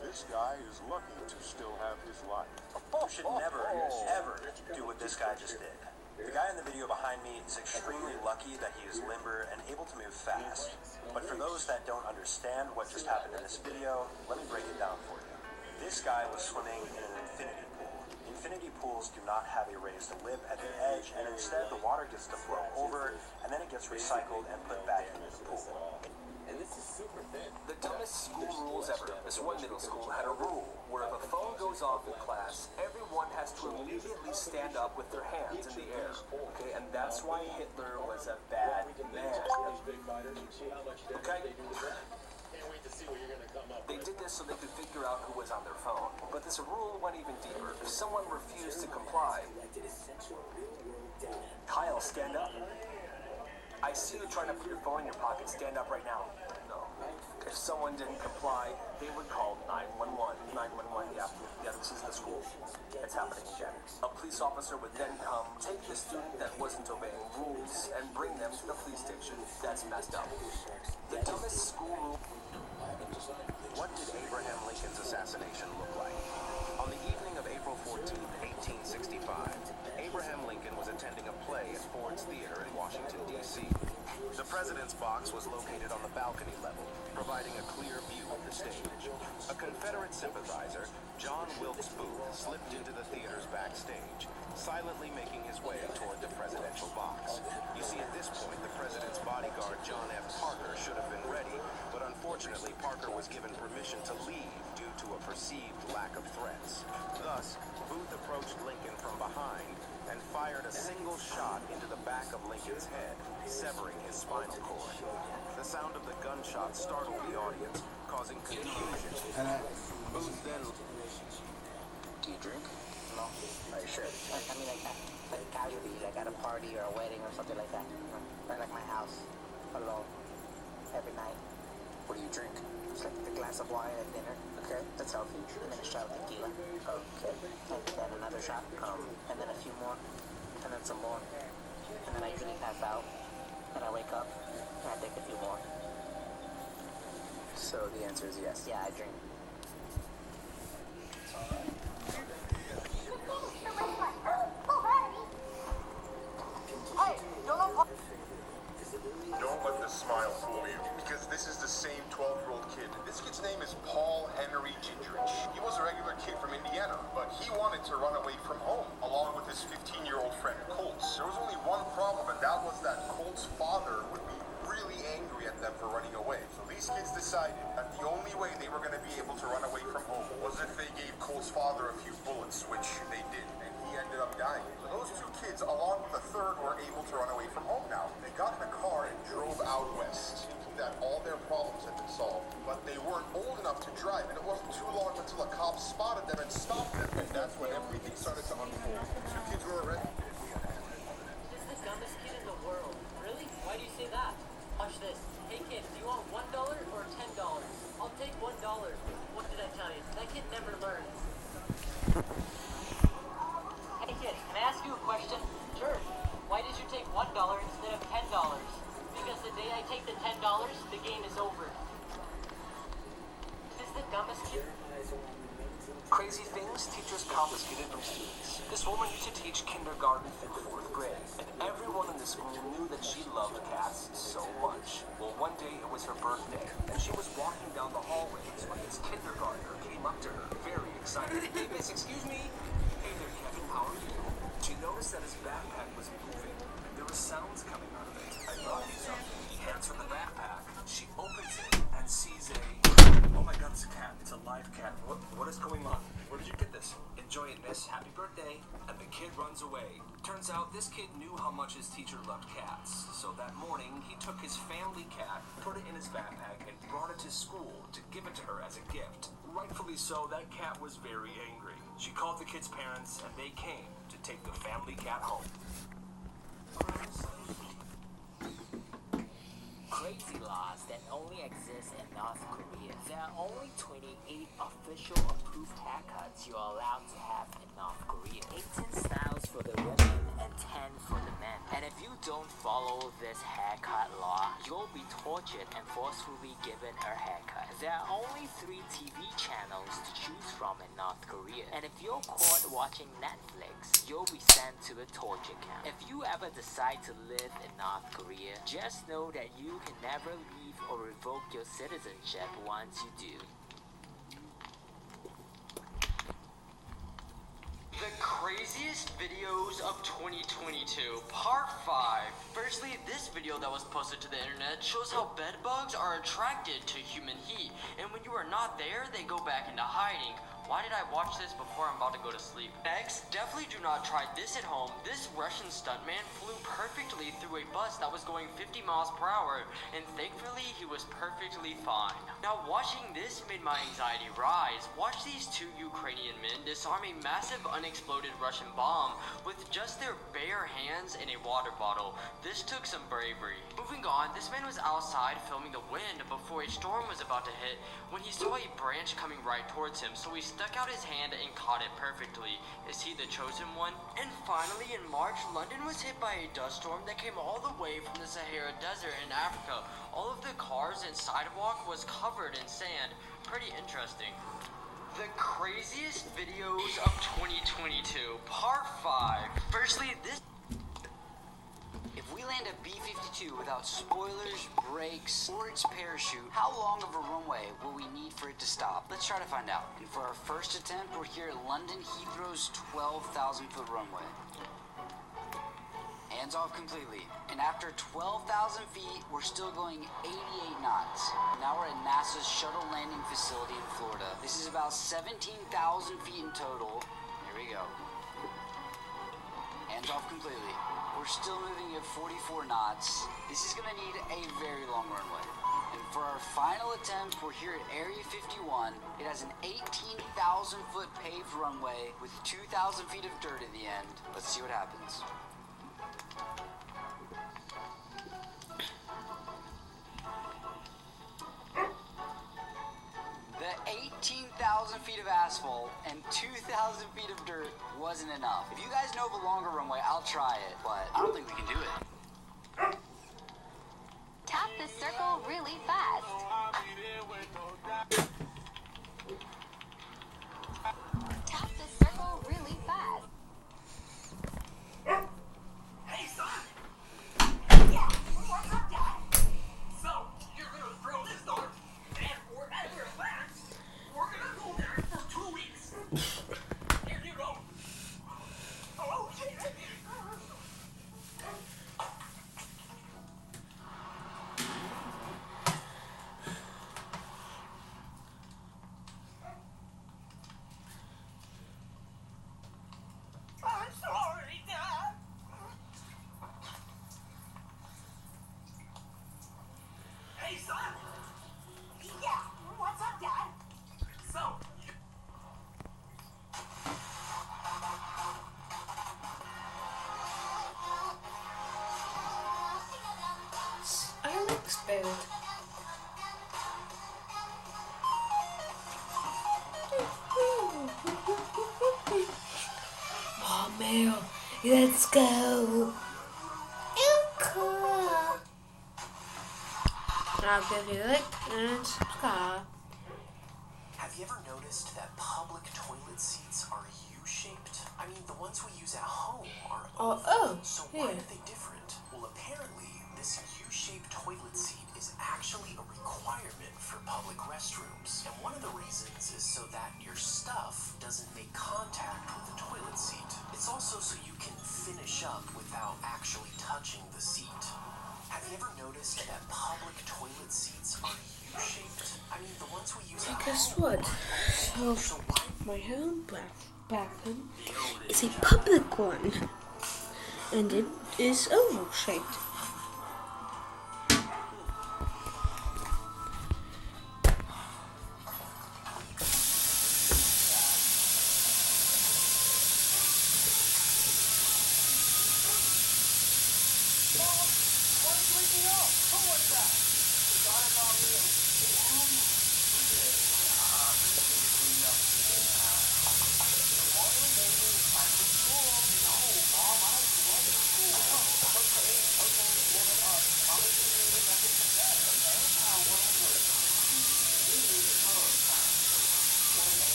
This guy is lucky to still have his life. You should never, ever do what this guy just did. The guy in the video behind me is extremely lucky that he is limber and able to move fast. But for those that don't understand what just happened in this video, let me break it down for you. This guy was swimming in an infinity pool. Infinity pools do not have a raised lip at the edge, and instead the water gets to flow over, and then it gets recycled and put back into the pool. And this is super thin. The dumbest school rules ever. This one middle school had a rule where if a phone goes off in class, everyone has to immediately stand up with their hands in the air. Okay, and that's why Hitler was a bad man. Okay? They did this so they could figure out who was on their phone. But this rule went even deeper. If someone refused to comply, Kyle, stand up. I see you trying to put your phone in your pocket. Stand up right now. No. If someone didn't comply, they would call 911. 911, yeah, this is the school. It's happening again. A police officer would then come, take the student that wasn't obeying rules, and bring them to the police station. That's messed up. The dumbest school rule. What did Abraham Lincoln's assassination look like? On the evening of April 14, 1865, Abraham Lincoln was attending a play at Ford's Theater in Washington, D.C. The president's box was located on the balcony level, providing a clear view of the stage. A Confederate sympathizer, John Wilkes Booth, slipped into the theater's backstage, silently making his way toward the presidential box. You see, at this point, the president's bodyguard, John F. Parker, should have been ready, but unfortunately, Parker was given permission to leave due to a perceived lack of threats. Thus, Booth approached Lincoln from behind and fired a single shot into the back of Lincoln's head, severing his spinal cord. The sound of the gunshot startled the audience, causing confusion. Booth then... Do you drink? No. Are you sure? I mean, like casually, like at a party or a wedding or something like that. Or like my house, alone, every night. What do you drink? Just like a glass of wine at dinner. Okay, that's healthy. And then a shot of tequila. Okay. And then another shot. And then a few more. And then some more. And then I usually pass out. And I wake up. And I take a few more. So the answer is yes. Yeah, I drink. Don't let the smile fool you, because this is the same 12-year-old kid. This kid's name is Paul Henry Gingrich. He was a regular kid from Indiana, but he wanted to run away from home, along with his 15-year-old friend Colts. There was only one problem, and that was that Colts' father would be really angry at them for running away. So these kids decided that the only way they were going to be able to run away from home was if they gave Colts' father a few bullets, which they did, and he ended up dying. So those two kids, along with a third, were able to run away from home now. They got in a car and drove out west. that all their problems had been solved. But they weren't old enough to drive, and it wasn't too long until a cop spotted them and stopped them. And that's when everything started to unfold. Two kids were arrested. He's the dumbest kid in the world. Really? Why do you say that? Watch this. Hey kid, do you want $1 or $10? I'll take $1. What did I tell you? That kid never learns. Hey kid, can I ask you a question? Sure. Why did you take $1 instead of $10? Because the day I take the $10, the game is over. This is the dumbest kid. Crazy things teachers confiscated from students. This woman used to teach kindergarten through 4th grade, and everyone in the school knew that she loved cats so much. Well, one day it was her birthday, and she was walking down the hallways when this kindergartner came up to her, very excited. Hey, miss, excuse me. Hey there, Kevin, how are you? She noticed that his backpack was moving, and there were sounds coming out of it. I brought you something. He hands her the backpack. She opens it and sees a... Oh my god, it's a cat. It's a live cat. What is going on? Where did you get this? Enjoy it, miss. Happy birthday. And the kid runs away. Turns out this kid knew how much his teacher loved cats. So that morning, he took his family cat, put it in his backpack, and brought it to school to give it to her as a gift. Rightfully so, that cat was very angry. She called the kid's parents, and they came to take the family cat home. Crazy laws that only exist in North Korea. There are only 28 official approved haircuts you're allowed to have in North Korea. 18 styles for the women and 10 for the men. And if you don't follow this haircut law, you'll be tortured and forcefully given a haircut. There are only 3 TV channels to choose from in North Korea. And if you're caught watching Netflix, you'll be sent to a torture camp. If you ever decide to live in North Korea, just know that you can never leave or revoke your citizenship once you do. The craziest videos of 2022, part 5. Firstly, this video that was posted to the internet shows how bed bugs are attracted to human heat, and when you are not there, they go back into hiding. Why did I watch this before I'm about to go to sleep? Next, definitely do not try this at home. This Russian stuntman flew perfectly through a bus that was going 50 miles per hour, and thankfully he was perfectly fine. Now watching this made my anxiety rise. Watch these 2 Ukrainian men disarm a massive unexploded Russian bomb with just their bare hands and a water bottle. This took some bravery. Moving on, this man was outside filming the wind before a storm was about to hit when he saw a branch coming right towards him, so he stuck out his hand and caught it perfectly. Is he the chosen one? And finally, in March, London was hit by a dust storm that came all the way from the Sahara Desert in Africa. All of the cars and sidewalk was covered in sand. Pretty interesting. The craziest videos of 2022, part 5. Firstly, this... If we land a B-52 without spoilers, brakes, or its parachute, how long of a runway will we need for it to stop? Let's try to find out. And for our first attempt, we're here at London Heathrow's 12,000-foot runway. Hands off completely. And after 12,000 feet, we're still going 88 knots. Now we're at NASA's shuttle landing facility in Florida. This is about 17,000 feet in total. Here we go. Hands off completely. We're still moving at 44 knots. This is going to need a very long runway. And for our final attempt, we're here at Area 51. It has an 18,000-foot paved runway with 2,000 feet of dirt at the end. Let's see what happens. The 18,000 feet of asphalt and 2,000 feet of dirt wasn't enough. If you guys know of a longer runway, I'll try it, but I don't think we can do it. Tap the circle really fast. Tap the circle really fast. Hey, son! Yeah, what's up, Dad? So, you're gonna throw this door, and we're not gonna relax. We're gonna go there for 2 weeks. Here you go. Oh, shit. toilet. Oh, Mel, let's go. I'll give you a like and subscribe. Have you ever noticed that public toilet seats are U-shaped? I mean, the ones we use at home are oval. So why are they different? Well, apparently, this U-shaped toilet seat is actually a requirement for public restrooms. And one of the reasons is so that your stuff doesn't make contact with the toilet seat. It's also so you can finish up without actually touching the seat. Have you ever noticed that public toilet seats are U-shaped? I mean, the ones we use at home. Guess what? So my home bathroom is a public one, and it is oval shaped.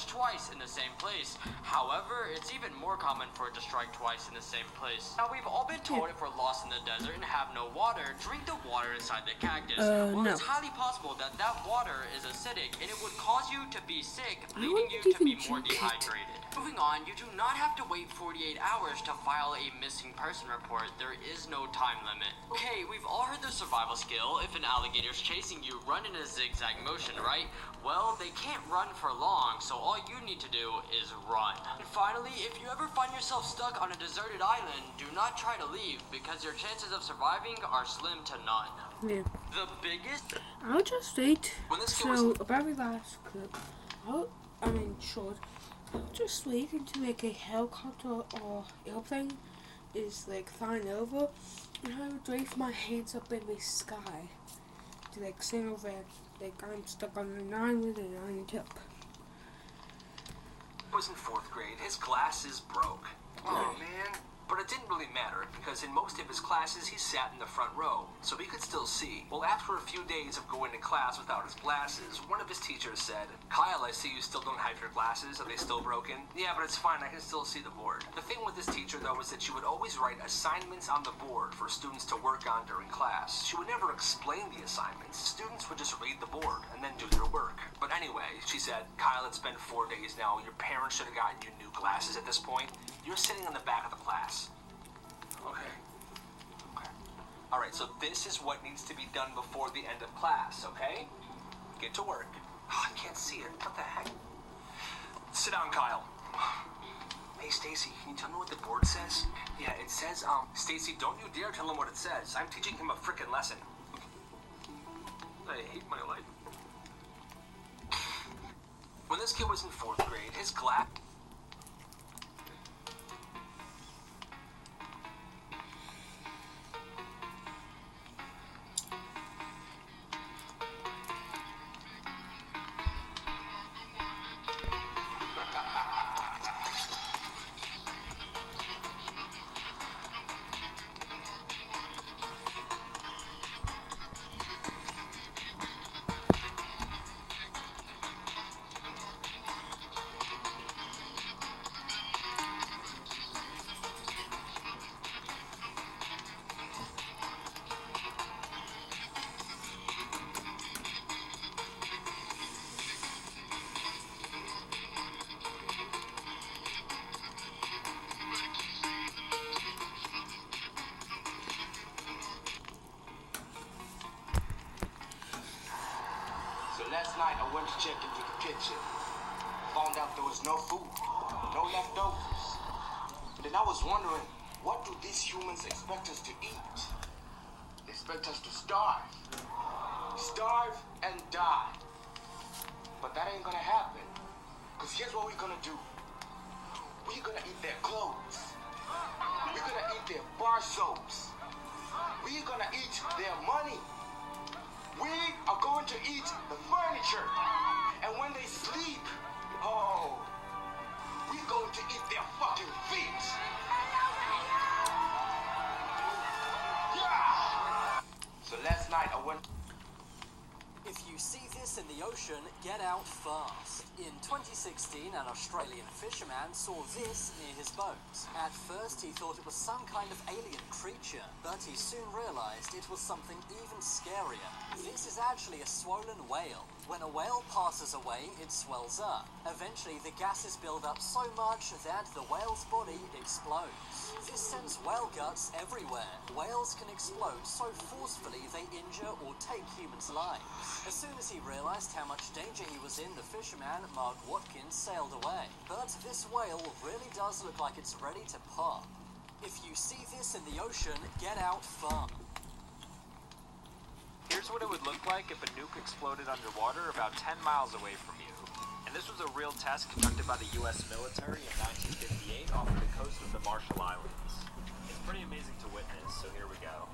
Twice in the same place. However, it's even more common for it to strike twice in the same place. Now, we've all been told if we're lost in the desert and have no water, drink the water inside the cactus. Well, it's highly possible that that water is acidic and it would cause you to be sick, leading you to be more dehydrated. Moving on, you do not have to wait 48 hours to file a missing person report. There is no time limit. Okay, we've all heard the survival skill. If an alligator's chasing you, run in a zigzag motion, right? Well, they can't run for long, so all you need to do is run. And finally, if you ever find yourself stuck on a deserted island, do not try to leave, because your chances of surviving are slim to none. Yeah. The biggest... I'll just wait. So, about the last clip, I'll just wait until like a helicopter or airplane is like flying over, and I would wave my hands up in the sky to like signal that like I'm stuck on an island and I need help. Was in 4th grade, his glasses broke. Oh man. But it didn't really matter, because in most of his classes he sat in the front row, so he could still see. Well, after a few days of going to class without his glasses, one of his teachers said, "Kyle, I see you still don't have your glasses. Are they still broken?" "Yeah, but it's fine, I can still see the board." The thing with this teacher, though, was that she would always write assignments on the board for students to work on during class. She would never explain the assignments. Students would just read the board and then do their work. But anyway, she said, "Kyle, it's been 4 days now. Your parents should have gotten you new glasses at this point. You're sitting in the back of the class." Okay. Alright, so this is what needs to be done before the end of class, okay? Get to work. Oh, I can't see it. What the heck? Sit down, Kyle. Hey, Stacy, can you tell me what the board says? Yeah, it says, Stacy, don't you dare tell him what it says. I'm teaching him a frickin' lesson. I hate my life. When this kid was in 4th grade, his glass... Last night I went to check into the kitchen. Found out there was no food, no leftovers. Then I was wondering, what do these humans expect us to eat? They expect us to starve. Starve and die. But that ain't gonna happen. Because here's what we're gonna do. We're gonna eat their clothes. We're gonna eat their bar soaps. We're gonna eat their money. We are going to eat the furniture. And when they sleep, oh, we're going to eat their fucking feet. Yeah! So last night I went... If you see this in the ocean, get out fast. In 2016, an Australian fisherman saw this near his boat. At first, he thought it was some kind of alien creature, but he soon realized it was something even scarier. This is actually a swollen whale. When a whale passes away, it swells up. Eventually, the gases build up so much that the whale's body explodes. This sends whale guts everywhere. Whales can explode so forcefully they injure or take humans' lives. As soon as he realized how much danger he was in, the fisherman, Mark Watkins, sailed away. But this whale really does look like it's ready to pop. If you see this in the ocean, get out fast. Here's what it would look like if a nuke exploded underwater about 10 miles away from you. And this was a real test conducted by the US military in 1958 off of the coast of the Marshall Islands. It's pretty amazing to witness, so here we go.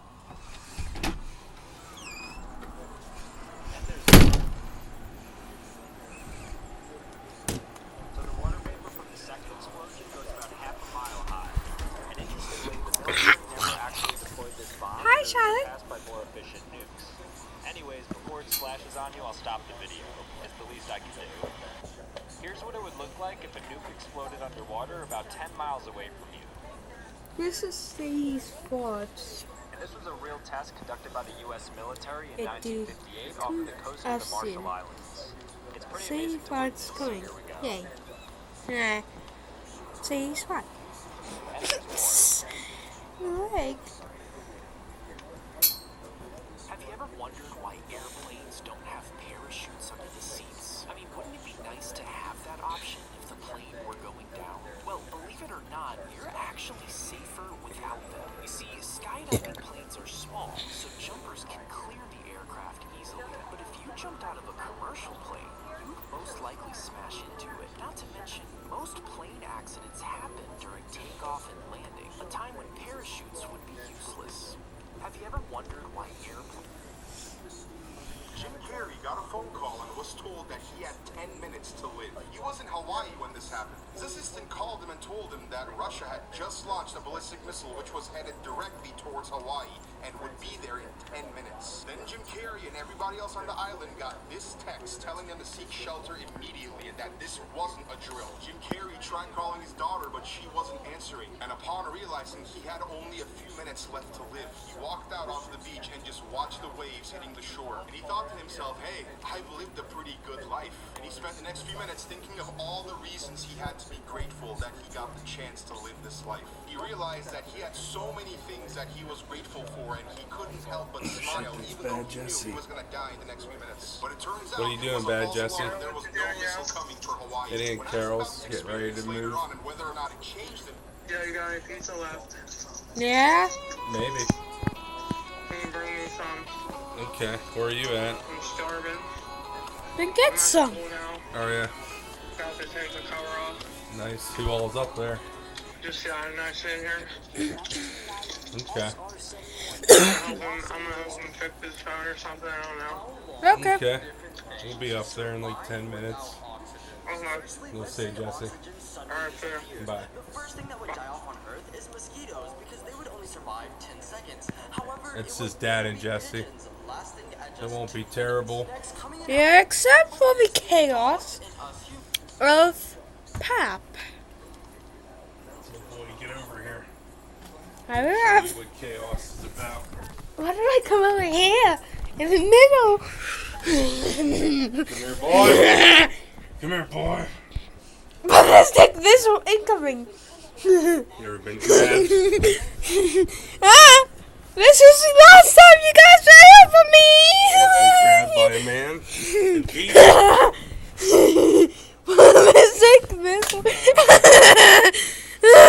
So the water vapor from the second explosion goes about half a mile high. And interestingly, the military never actually deployed this bomb. Hi, Charlotte. Passed by more efficient nukes. Anyways, before it splashes on you, I'll stop the video. It's the least I can do. Here's what it would look like if a nuke exploded underwater about 10 miles away from you. This is these spots. And this was a real test conducted by the US military in It 1958 off of the coast of the Marshall Islands. It's pretty See amazing to what's witness, so coming. here we go. Yay. Yeah. See what? And there's more. Like. Have you ever wondered why airplanes don't have parachutes under the seats? I mean, wouldn't it be nice to have that option if the plane were going down? Well, believe it or not, you're actually safer without them. You see, skydiving planes are small, so jumpers can clear the aircraft easily. But if you jumped out of a commercial plane, you would most likely smash into it. Not to mention, most plane accidents happen during takeoff and landing, a time when parachutes would be useless. Have you ever wondered why airplanes... Jim Carrey got a phone call and was told that he had 10 minutes to live. He was in Hawaii when this happened. His assistant called him and told him that Russia had just launched a ballistic missile which was headed directly towards Hawaii and would be there in 10 minutes. Then Jim Carrey and everybody else on the island got this text telling them to seek shelter immediately and that this wasn't a drill. Jim Carrey tried calling his daughter, but she wasn't answering. And upon realizing he had only a few minutes left to live, he walked out onto the beach and just watched the waves hitting the shore. And he thought to himself, hey, I've lived a pretty good life. And he spent the next few minutes thinking of all the reasons he had to be grateful that he got the chance to live this life. He realized that he had so many things that he was grateful for, and he couldn't help but smile, even though he knew he was going to die in the next few minutes. But it turns out, What are you doing, Bad Jesse? there was no missile coming for Hawaii. It ain't Carol's getting ready to move. And whether or not it changed him. Yeah, you got any pizza left? Yeah? Maybe. Can you bring me some? Okay, where are you at? I'm starving. Then get some. Oh yeah. About to take the cover off. Nice. Who all's up there? Just got a nice in here. Okay. I'm gonna help him fix his phone or something, I don't know. Okay. We'll be up there in like 10 minutes. Okay. We'll see, Jesse. Alright, fair. Bye. The first thing that would die off on Earth is mosquitoes because they would only survive 10 seconds. However, It's his dad and Jesse. It won't be terrible. Yeah, except for the chaos of Pap. Boy, get over here. I don't Show have. you what chaos is about. Why did I come over here? In the middle. Come here, boy. Come here, boy. But let's take this one incoming. You ever been grabbed? Ah! This is the last time you